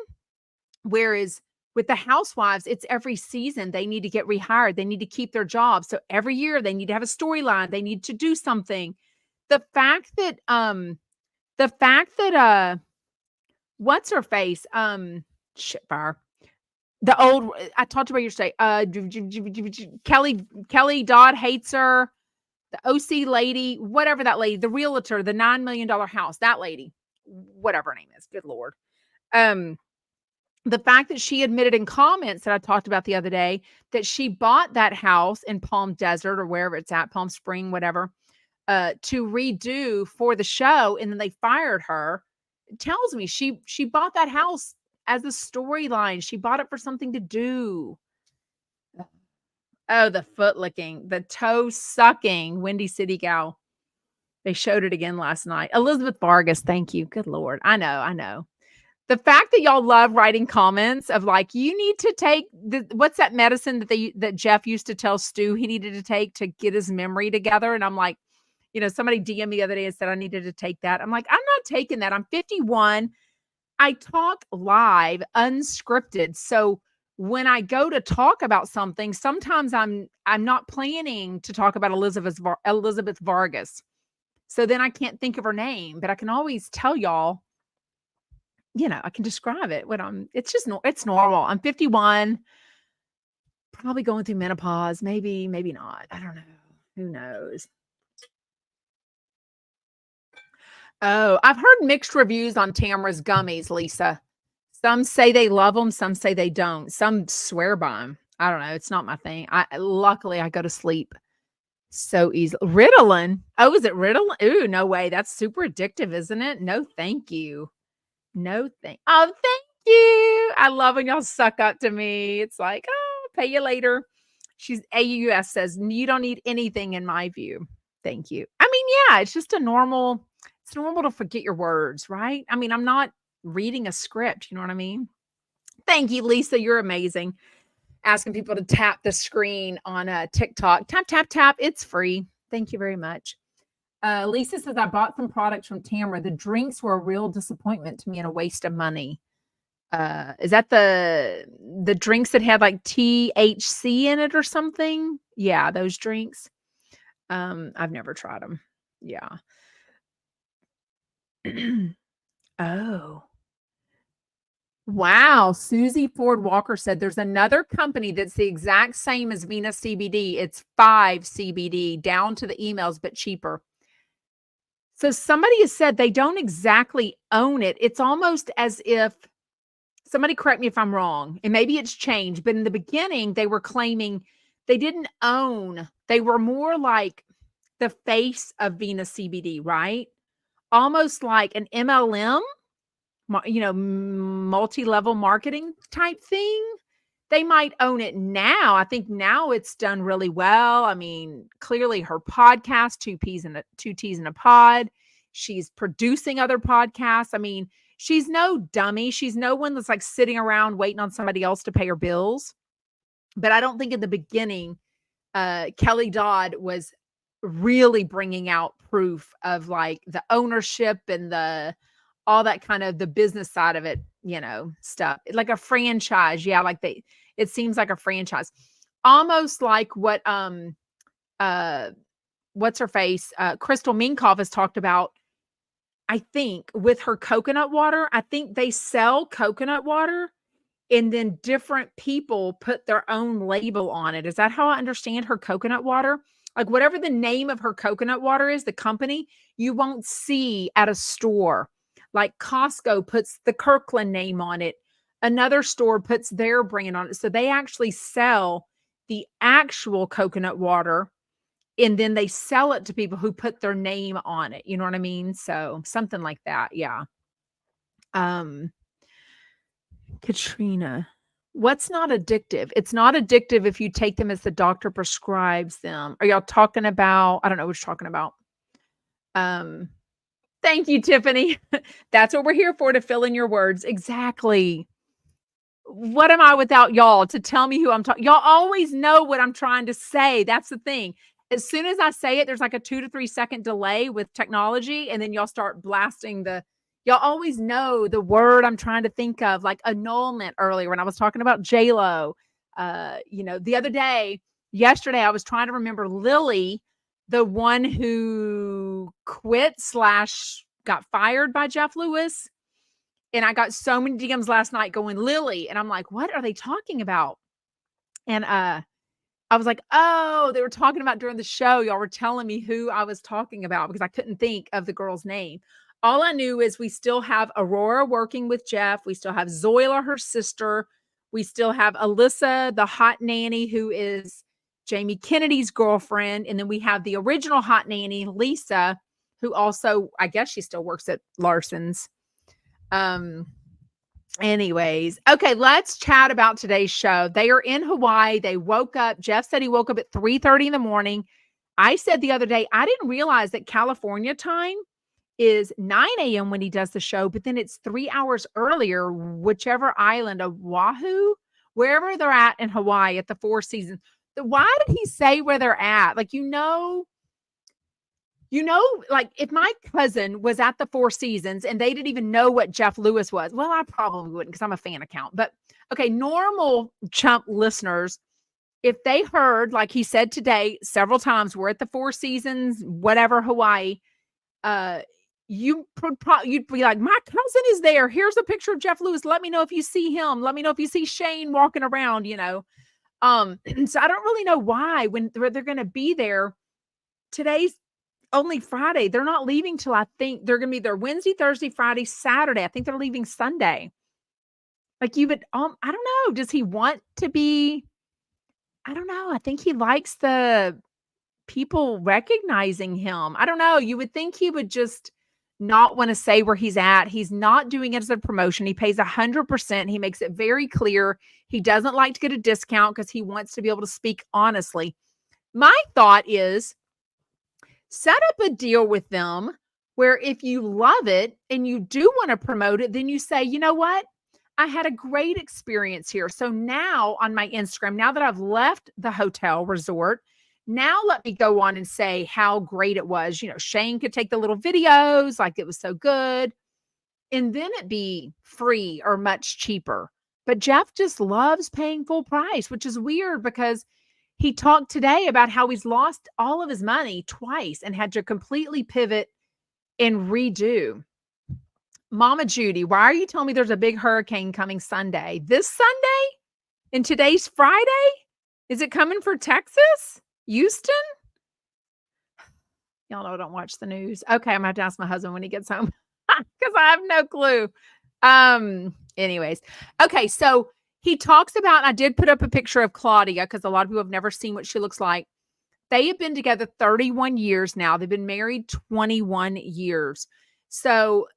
Whereas with the housewives, it's every season they need to get rehired. They need to keep their jobs. So every year they need to have a storyline. They need to do something. The fact that what's her face? Shitfire. The old, I talked about yesterday. Kelly Dodd hates her. The OC lady, whatever that lady, the realtor, the $9 million house, that lady, whatever her name is. Good Lord. The fact that she admitted in comments that I talked about the other day that she bought that house in Palm Desert or wherever it's at, Palm Spring, whatever, to redo for the show, and then they fired her. It tells me she bought that house as a storyline. She bought it for something to do. Oh, the foot licking, the toe sucking, Windy City gal. They showed it again last night. Elizabeth Vargas, thank you. Good Lord. I know. The fact that y'all love writing comments of like, you need to take what's that medicine that Jeff used to tell Stu he needed to take to get his memory together. And I'm like, somebody DM'd me the other day and said I needed to take that. I'm like, I'm not taking that. I'm 51. I talk live, unscripted. So when I go to talk about something, sometimes I'm not planning to talk about Elizabeth Vargas. So then I can't think of her name, but I can always tell y'all, I can describe it when it's normal. I'm 51, probably going through menopause. Maybe not. I don't know. Who knows? Oh, I've heard mixed reviews on Tamra's gummies, Lisa. Some say they love them, some say they don't. Some swear by them. I don't know. It's not my thing. Luckily I go to sleep so easily. Ritalin? Oh, is it Ritalin? Ooh, no way. That's super addictive, isn't it? No, thank you. No, oh, thank you. I love when y'all suck up to me. It's like, oh, pay you later. She's AUS says, you don't need anything in my view. Thank you. I mean, yeah, it's just it's normal to forget your words, right? I mean, I'm not reading a script. You know what I mean? Thank you, Lisa. You're amazing. Asking people to tap the screen on TikTok. Tap, tap, tap. It's free. Thank you very much. Lisa says, I bought some products from Tamra. The drinks were a real disappointment to me and a waste of money. Is that the drinks that had like THC in it or something? Yeah, those drinks. I've never tried them. Yeah. Oh. Wow. Susie Ford Walker said there's another company that's the exact same as Venus CBD. It's 5 CBD down to the emails, but cheaper. So somebody has said they don't exactly own it. It's almost as if somebody correct me if I'm wrong, and maybe it's changed, but in the beginning they were claiming they didn't own. They were more like the face of Venus CBD, right? Almost like an MLM, multi-level marketing type thing. They might own it now. I think now it's done really well. I mean, clearly her podcast, two T's in a pod. She's producing other podcasts. I mean, she's no dummy. She's no one that's like sitting around waiting on somebody else to pay her bills. But I don't think in the beginning, Kelly Dodd was really bringing out proof of like the ownership and all that kind of the business side of it, stuff like a franchise. Yeah. It seems like a franchise, almost like what, what's her face? Crystal Minkoff has talked about, I think with her coconut water. I think they sell coconut water and then different people put their own label on it. Is that how I understand her coconut water? Like whatever the name of her coconut water is, the company, you won't see at a store. Like Costco puts the Kirkland name on it. Another store puts their brand on it. So they actually sell the actual coconut water and then they sell it to people who put their name on it. You know what I mean? So something like that. Yeah. Katrina, what's not addictive? It's not addictive if you take them as the doctor prescribes them. Are y'all talking about? I don't know what you're talking about. Thank you, Tiffany. That's what we're here for, to fill in your words. Exactly. What am I without y'all to tell me who I'm talking? Y'all always know what I'm trying to say. That's the thing. As soon as I say it, there's like a 2 to 3 second delay with technology, and then y'all start blasting y'all always know the word I'm trying to think of, like annulment earlier when I was talking about J-Lo. The other day, yesterday, I was trying to remember Lily, the one who quit / got fired by Jeff Lewis. And I got so many DMs last night going, Lily. And I'm like, what are they talking about? And I was like, oh, they were talking about during the show. Y'all were telling me who I was talking about because I couldn't think of the girl's name. All I knew is we still have Aurora working with Jeff. We still have Zoila, her sister. We still have Alyssa, the hot nanny, who is Jamie Kennedy's girlfriend. And then we have the original hot nanny, Lisa, who also, I guess she still works at Larson's. Anyways, okay, let's chat about today's show. They are in Hawaii. They woke up. Jeff said he woke up at 3:30 in the morning. I said the other day, I didn't realize that California time is 9 a.m. when he does the show, but then it's 3 hours earlier, whichever island of Oahu, wherever they're at in Hawaii at the Four Seasons. Why did he say where they're at? Like, like if my cousin was at the Four Seasons and they didn't even know what Jeff Lewis was, well, I probably wouldn't because I'm a fan account. But okay, normal chump listeners, if they heard, like he said today several times, we're at the Four Seasons, whatever, Hawaii, you'd be like, my cousin is there. Here's a picture of Jeff Lewis. Let me know if you see him. Let me know if you see Shane walking around, So I don't really know why when they're going to be there. Today's only Friday. They're not leaving till I think they're going to be there Wednesday, Thursday, Friday, Saturday. I think they're leaving Sunday. Like you would, I don't know. Does he want to be? I don't know. I think he likes the people recognizing him. I don't know. You would think he would just not want to say where he's at. He's not doing it as a promotion. He pays 100%. He makes it very clear. He doesn't like to get a discount because he wants to be able to speak honestly. My thought is set up a deal with them where if you love it and you do want to promote it, then you say, you know what? I had a great experience here. So now on my Instagram, now that I've left the hotel resort, now let me go on and say how great it was. You know, Shane could take the little videos, like it was so good. And then it'd be free or much cheaper. But Jeff just loves paying full price, which is weird because he talked today about how he's lost all of his money twice and had to completely pivot and redo. Mama Judy, why are you telling me there's a big hurricane coming Sunday? This Sunday? And today's Friday? Is it coming for Texas? Houston? Y'all know I don't watch the news. Okay, I'm going to have to ask my husband when he gets home because I have no clue. Anyways. Okay, so he talks about, I did put up a picture of Claudia because a lot of people have never seen what she looks like. They have been together 31 years now. They've been married 21 years. So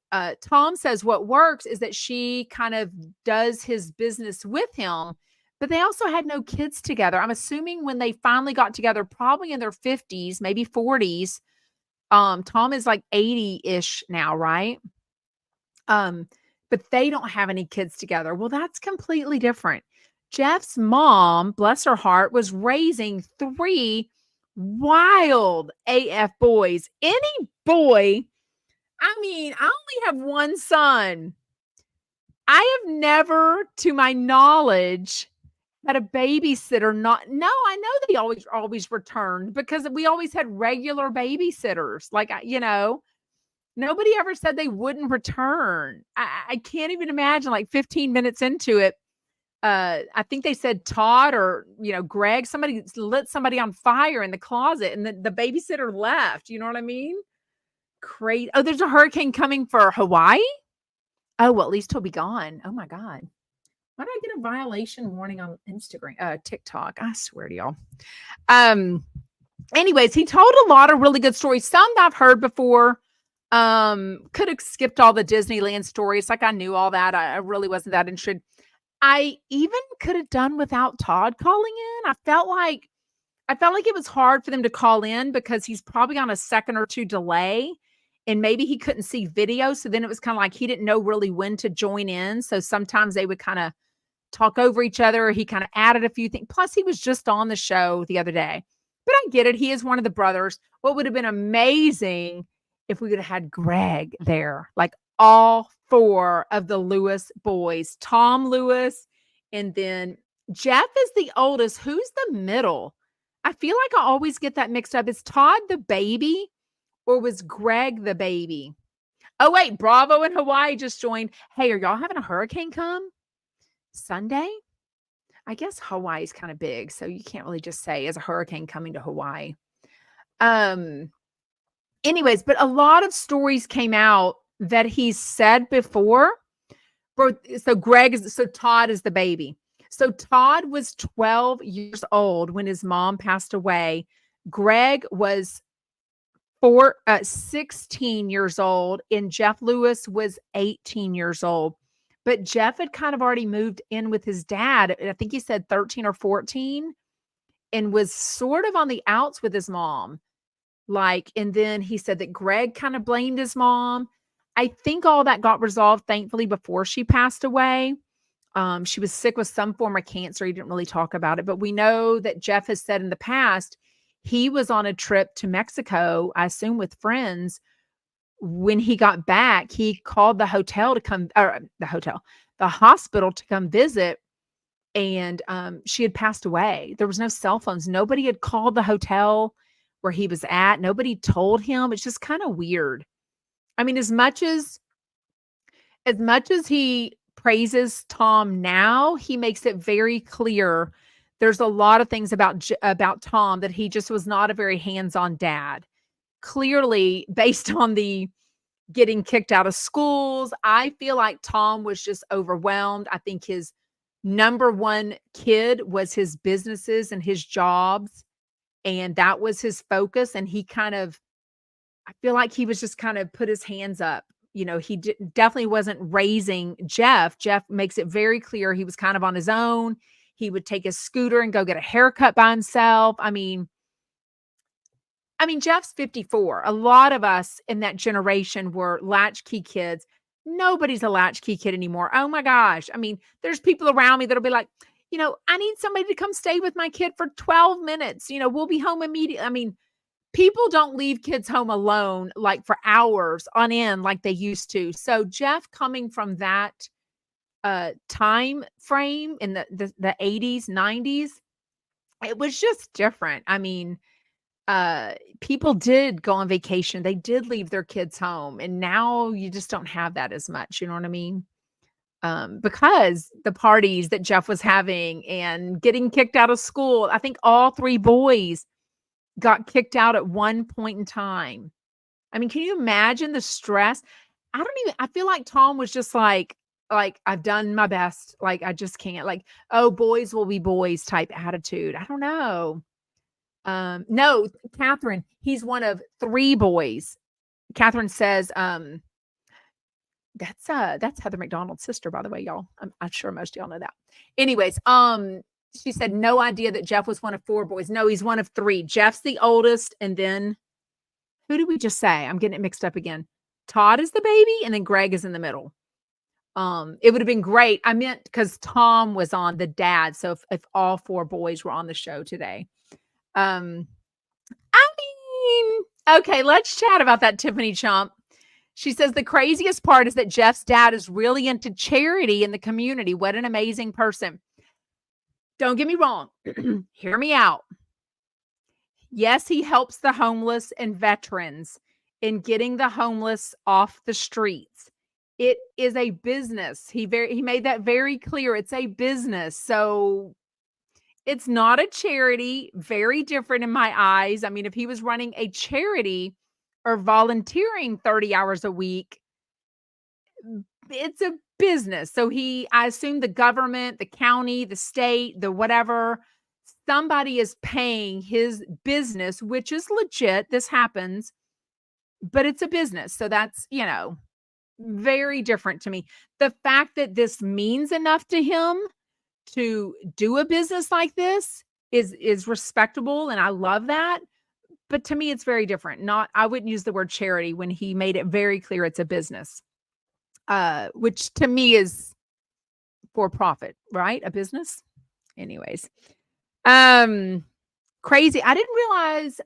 Tom says what works is that she kind of does his business with him, but they also had no kids together. I'm assuming when they finally got together, probably in their 50s, maybe 40s. Tom is like 80-ish now, right? But they don't have any kids together. Well, that's completely different. Jeff's mom, bless her heart, was raising 3 wild AF boys. Any boy, I mean, I only have one son. I have never, to my knowledge, had a babysitter no, I know they always returned because we always had regular babysitters. Like, nobody ever said they wouldn't return. I can't even imagine, like 15 minutes into it, I think they said Todd or, Greg, somebody lit somebody on fire in the closet and the babysitter left. You know what I mean? Great. Oh, there's a hurricane coming for Hawaii? Oh, well, at least he'll be gone. Oh my God. Why did I get a violation warning on Instagram, TikTok? I swear to y'all. Anyways, he told a lot of really good stories. Some that I've heard before. Could have skipped all the Disneyland stories. Like I knew all that. I really wasn't that interested. I even could have done without Todd calling in. I felt like it was hard for them to call in because he's probably on a second or two delay and maybe he couldn't see video. So then it was kind of like he didn't know really when to join in. So sometimes they would kind of talk over each other. He kind of added a few things. Plus he was just on the show the other day, but I get it. He is one of the brothers. What would have been amazing if we would have had Greg there, like all 4 of the Lewis boys, Tom Lewis, and then Jeff is the oldest. Who's the middle? I feel like I always get that mixed up. Is Todd the baby or was Greg the baby? Oh, wait, Bravo in Hawaii just joined. Hey, are y'all having a hurricane come Sunday? I guess Hawaii is kind of big, so you can't really just say is a hurricane coming to Hawaii. Anyways, but a lot of stories came out that he said before. So Todd is the baby. So Todd was 12 years old when his mom passed away. Greg was 16 years old and Jeff Lewis was 18 years old. But Jeff had kind of already moved in with his dad. I think he said 13 or 14 and was sort of on the outs with his mom. And then he said that Greg kind of blamed his mom. I think all that got resolved, thankfully, before she passed away. She was sick with some form of cancer. He didn't really talk about it, but we know that Jeff has said in the past, he was on a trip to Mexico, I assume with friends. When he got back, he called the hospital to come visit. And she had passed away. There was no cell phones. Nobody had called the hotel where he was at. Nobody told him. It's just kind of weird. I mean, as much as he praises Tom now, he makes it very clear there's a lot of things about Tom that he just was not a very hands-on dad. clearly based on the getting kicked out of schools, I feel like Tom was just overwhelmed. I think his number one kid was his businesses and his jobs, and that was his focus. And he kind of, I feel like he was just kind of put his hands up. He definitely wasn't raising Jeff. Jeff makes it very clear he was kind of on his own. He would take his scooter and go get a haircut by himself. Jeff's 54. A lot of us in that generation were latchkey kids. Nobody's a latchkey kid anymore. Oh my gosh. There's people around me that'll be like, I need somebody to come stay with my kid for 12 minutes. We'll be home immediately. People don't leave kids home alone like for hours on end like they used to. So Jeff coming from that time frame in the 80s, 90s, it was just different. People did go on vacation. They did leave their kids home. And now you just don't have that as much. You know what I mean? Because the parties that Jeff was having and getting kicked out of school, I think all 3 boys got kicked out at one point in time. Can you imagine the stress? I feel like Tom was just like, I've done my best. Like, I just can't, like, oh, boys will be boys type attitude. I don't know. No, Catherine, he's one of 3 boys. Catherine says, that's Heather McDonald's sister, by the way, y'all. I'm sure most of y'all know that. Anyways, she said, no idea that Jeff was one of 4 boys. No, he's one of 3. Jeff's the oldest. And then who did we just say? I'm getting it mixed up again. Todd is the baby. And then Greg is in the middle. It would have been great. I meant because Tom was on the dad. So if all 4 boys were on the show today. Okay, let's chat about that, Tiffany Chump. She says the craziest part is that Jeff's dad is really into charity in the community. What an amazing person. Don't get me wrong. Hear me out. Yes, he helps the homeless and veterans in getting the homeless off the streets. It is a business. He made that very clear. It's a business. So it's not a charity. Very different in my eyes. If he was running a charity or volunteering 30 hours a week, it's a business. So I assume the government, the county, the state, the whatever, somebody is paying his business, which is legit. This happens, but it's a business. So that's, very different to me. The fact that this means enough to him to do a business like this is respectable. And I love that. But to me, it's very different. I wouldn't use the word charity when he made it very clear it's a business, which to me is for profit, right? A business. Anyways, crazy. I didn't realize,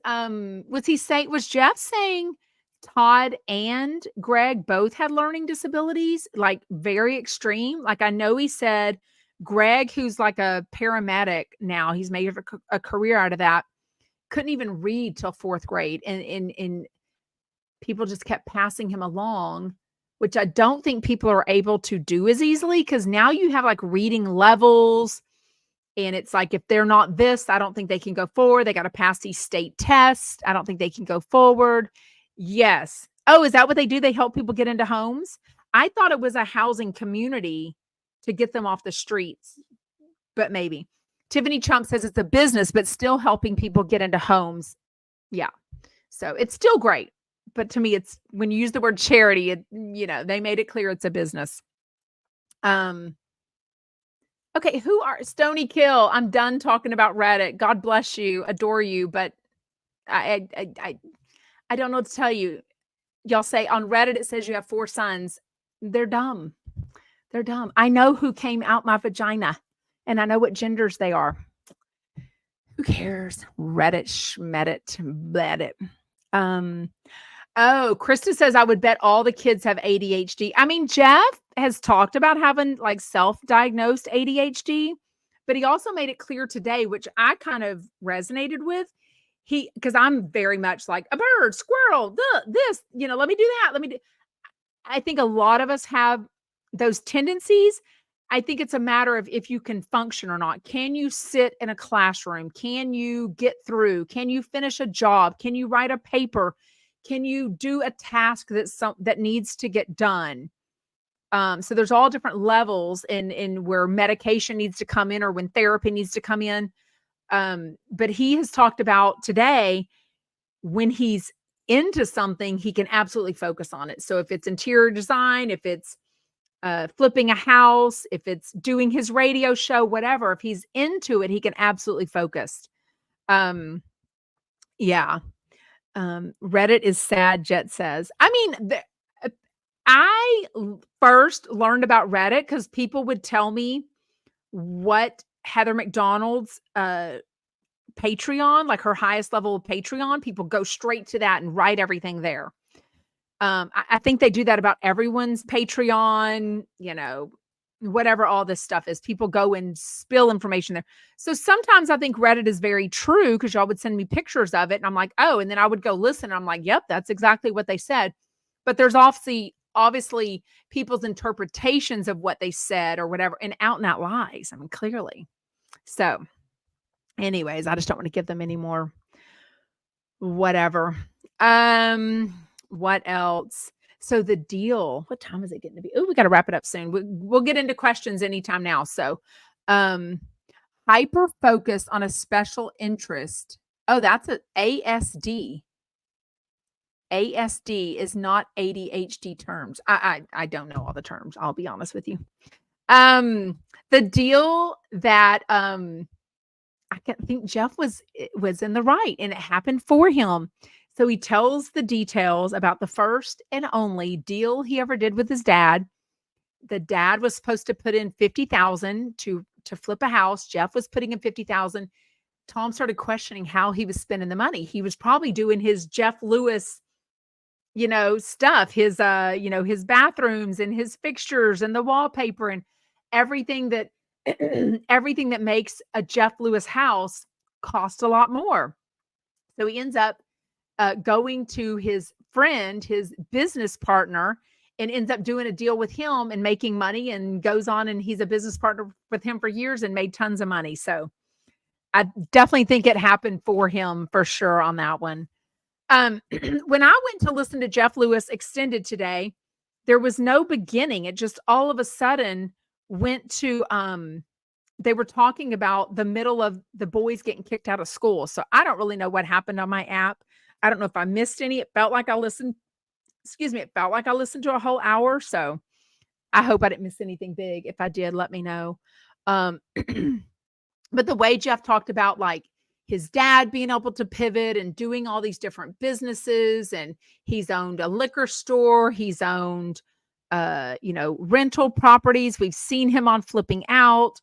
was Jeff saying Todd and Greg both had learning disabilities, like very extreme? Like, I know he said Greg, who's like a paramedic now, he's made a career out of that, couldn't even read till 4th grade. And people just kept passing him along, which I don't think people are able to do as easily, because now you have like reading levels. And it's like, if they're not this, I don't think they can go forward. They got to pass these state tests. I don't think they can go forward. Yes. Oh, is that what they do? They help people get into homes? I thought it was a housing community to get them off the streets, but maybe. Tiffany Chump says it's a business, but still helping people get into homes. Yeah. So it's still great. But to me, it's when you use the word charity, they made it clear it's a business. Okay, who are Stony Kill? I'm done talking about Reddit. God bless you, adore you, but I don't know what to tell you. Y'all say on Reddit it says you have 4 sons. They're dumb. They're dumb. I know who came out my vagina, and I know what genders they are. Who cares? Reddit, schmeddit, Reddit. Oh, Krista says, I would bet all the kids have ADHD. Jeff has talked about having like self-diagnosed ADHD, but he also made it clear today, which I kind of resonated with. Because I'm very much like a bird, squirrel, this, let me do that. I think a lot of us have those tendencies. I think it's a matter of if you can function or not. Can you sit in a classroom? Can you get through? Can you finish a job? Can you write a paper? Can you do a task that needs to get done? So there's all different levels in where medication needs to come in or when therapy needs to come in. But he has talked about today when he's into something, he can absolutely focus on it. So if it's interior design, if it's flipping a house, if it's doing his radio show, whatever, if he's into it, he can absolutely focus. Um, yeah. Reddit is sad, Jet says. I mean, first learned about Reddit because people would tell me what Heather McDonald's Patreon, like her highest level of Patreon, people go straight to that and write everything there. I think they do that about everyone's Patreon, whatever all this stuff is. People go and spill information there. So sometimes I think Reddit is very true because y'all would send me pictures of it and I'm like, oh, and then I would go listen and I'm like, yep, that's exactly what they said. But there's obviously people's interpretations of what they said or whatever, and out lies. I mean, clearly. So anyways, I just don't want to give them any more whatever. What else? So the deal, what time is it getting to be? Oh, we got to wrap it up soon. We'll get into questions anytime now. So, hyper focused on a special interest. Oh, that's an ASD. ASD is not ADHD terms. I don't know all the terms. I'll be honest with you. The deal that, I think Jeff was in the right and it happened for him. So he tells the details about the first and only deal he ever did with his dad. The dad was supposed to put in $50,000 to flip a house. Jeff was putting in $50,000. Tom started questioning how he was spending the money. He was probably doing his Jeff Lewis, stuff, his his bathrooms and his fixtures and the wallpaper and everything that everything that makes a Jeff Lewis house cost a lot more. So he ends up going to his friend, his business partner, and ends up doing a deal with him and making money and goes on and he's a business partner with him for years and made tons of money. So I definitely think it happened for him for sure on that one. When I went to listen to Jeff Lewis Extended today, there was no beginning. It just all of a sudden went to, they were talking about the middle of the boys getting kicked out of school. So I don't really know what happened on my app. I don't know if I missed any. It felt like I listened to a whole hour. So I hope I didn't miss anything big. If I did, let me know. But the way Jeff talked about like his dad being able to pivot and doing all these different businesses, and he's owned a liquor store. He's owned, rental properties. We've seen him on Flipping Out.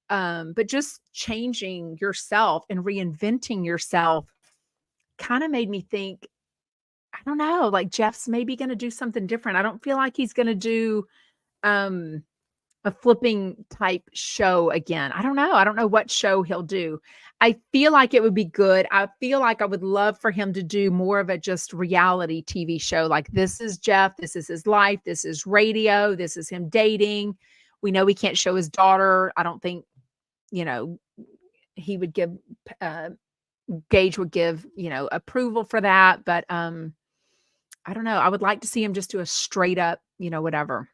But just changing yourself and reinventing yourself kind of made me think, I don't know, like Jeff's maybe going to do something different. I don't feel like he's going to do a flipping type show again. I don't know. I don't know what show he'll do. I feel like it would be good. I feel like I would love for him to do more of a just reality TV show. Like, this is Jeff. This is his life. This is radio. This is him dating. We know he can't show his daughter. I don't think, he would give, Gage would give, approval for that. But I don't know. I would like to see him just do a straight up, whatever.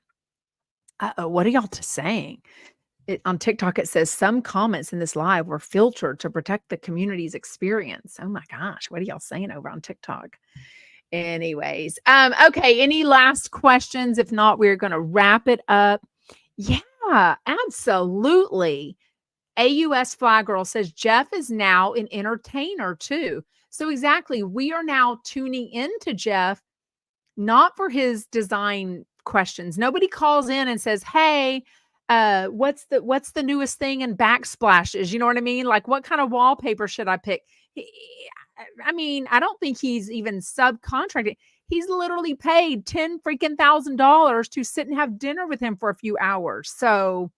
What are y'all saying? On TikTok, it says some comments in this live were filtered to protect the community's experience. Oh my gosh. What are y'all saying over on TikTok? Anyways. Okay. Any last questions? If not, we're going to wrap it up. Yeah, absolutely. AUS Fly Girl says Jeff is now an entertainer too. So exactly. We are now tuning into Jeff, not for his design questions. Nobody calls in and says, hey, what's the newest thing in backsplashes? You know what I mean? Like, what kind of wallpaper should I pick? I mean, I don't think he's even subcontracted. He's literally paid $10,000 to sit and have dinner with him for a few hours. So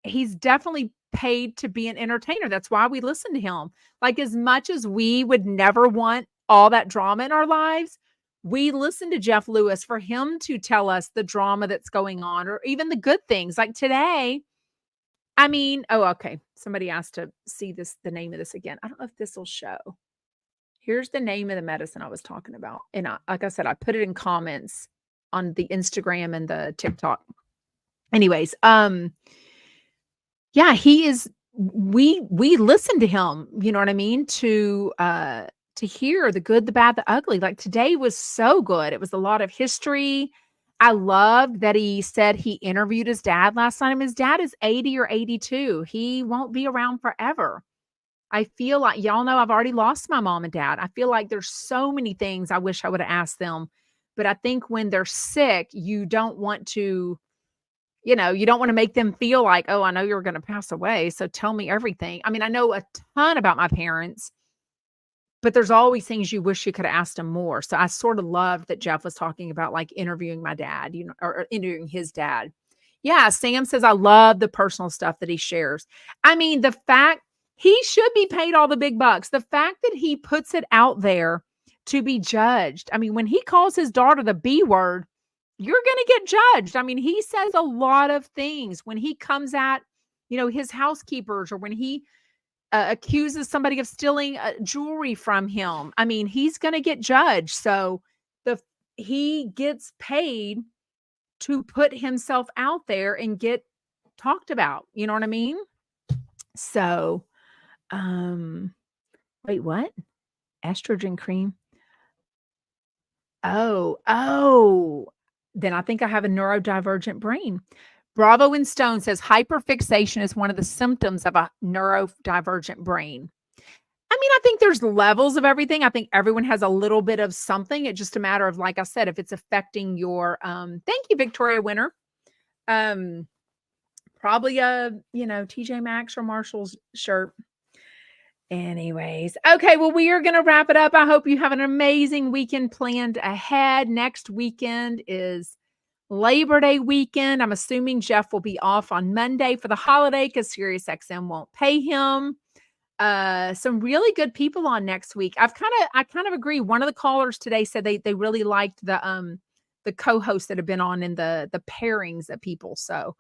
he's definitely paid to be an entertainer. That's why we listen to him. Like, as much as we would never want all that drama in our lives, we listen to Jeff Lewis for him to tell us the drama that's going on, or even the good things. Like today, I mean, okay. Somebody asked to see the name of this again. I don't know if this will show. Here's the name of the medicine I was talking about. And like I said, I put it in comments on the Instagram and the TikTok. Anyways, yeah, he is we listen to him, you know what I mean, to hear the good, the bad, the ugly. Like today was so good. It was a lot of history. I loved that he said he interviewed his dad last night. And his dad is 80 or 82. He won't be around forever. I feel like y'all know I've already lost my mom and dad. I feel like there's so many things I wish I would have asked them. But I think when they're sick, you don't want to, you don't want to make them feel like, oh, I know you're going to pass away. So tell me everything. I mean, I know a ton about my parents, but there's always things you wish you could have asked him more. So I sort of loved that Jeff was talking about like interviewing my dad, or interviewing his dad. Yeah, Sam says, I love the personal stuff that he shares. I mean, the fact he should be paid all the big bucks. The fact that he puts it out there to be judged. I mean, when he calls his daughter the B word, you're going to get judged. I mean, he says a lot of things when he comes at, his housekeepers, or when he accuses somebody of stealing jewelry from him. I mean, he's going to get judged. So he gets paid to put himself out there and get talked about. You know what I mean? So, wait, what? Estrogen cream? Oh, then I think I have a neurodivergent brain. Bravo and Stone says hyperfixation is one of the symptoms of a neurodivergent brain. I mean, I think there's levels of everything. I think everyone has a little bit of something. It's just a matter of, like I said, if it's affecting your, thank you, Victoria Winter. Probably a, TJ Maxx or Marshall's shirt. Anyways, okay, well, we are going to wrap it up. I hope you have an amazing weekend planned ahead. Next weekend is Labor Day weekend. I'm assuming Jeff will be off on Monday for the holiday because SiriusXM won't pay him. Some really good people on next week. I kind of agree. One of the callers today said they really liked the co-hosts that have been on in the pairings of people. So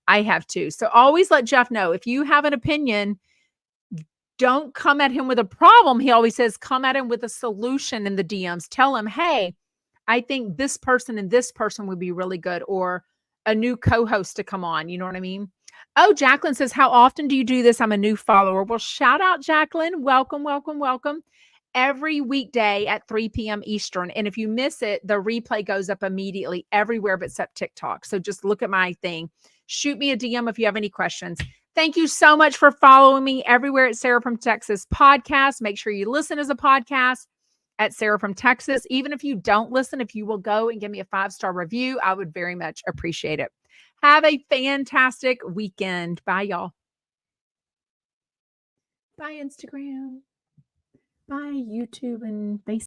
I have too. So always let Jeff know if you have an opinion. Don't come at him with a problem. He always says, come at him with a solution in the DMs. Tell him, hey, I think this person and this person would be really good, or a new co-host to come on. You know what I mean? Oh, Jacqueline says, how often do you do this? I'm a new follower. Well, shout out, Jacqueline. Welcome, welcome, welcome. Every weekday at 3 p.m. Eastern. And if you miss it, the replay goes up immediately everywhere but except TikTok. So just look at my thing. Shoot me a DM if you have any questions. Thank you so much for following me everywhere at Sarah from Texas podcast. Make sure you listen as a podcast at Sarah from Texas. Even if you don't listen, if you will go and give me a 5-star review, I would very much appreciate it. Have a fantastic weekend. Bye, y'all. Bye, Instagram. Bye, YouTube and Facebook.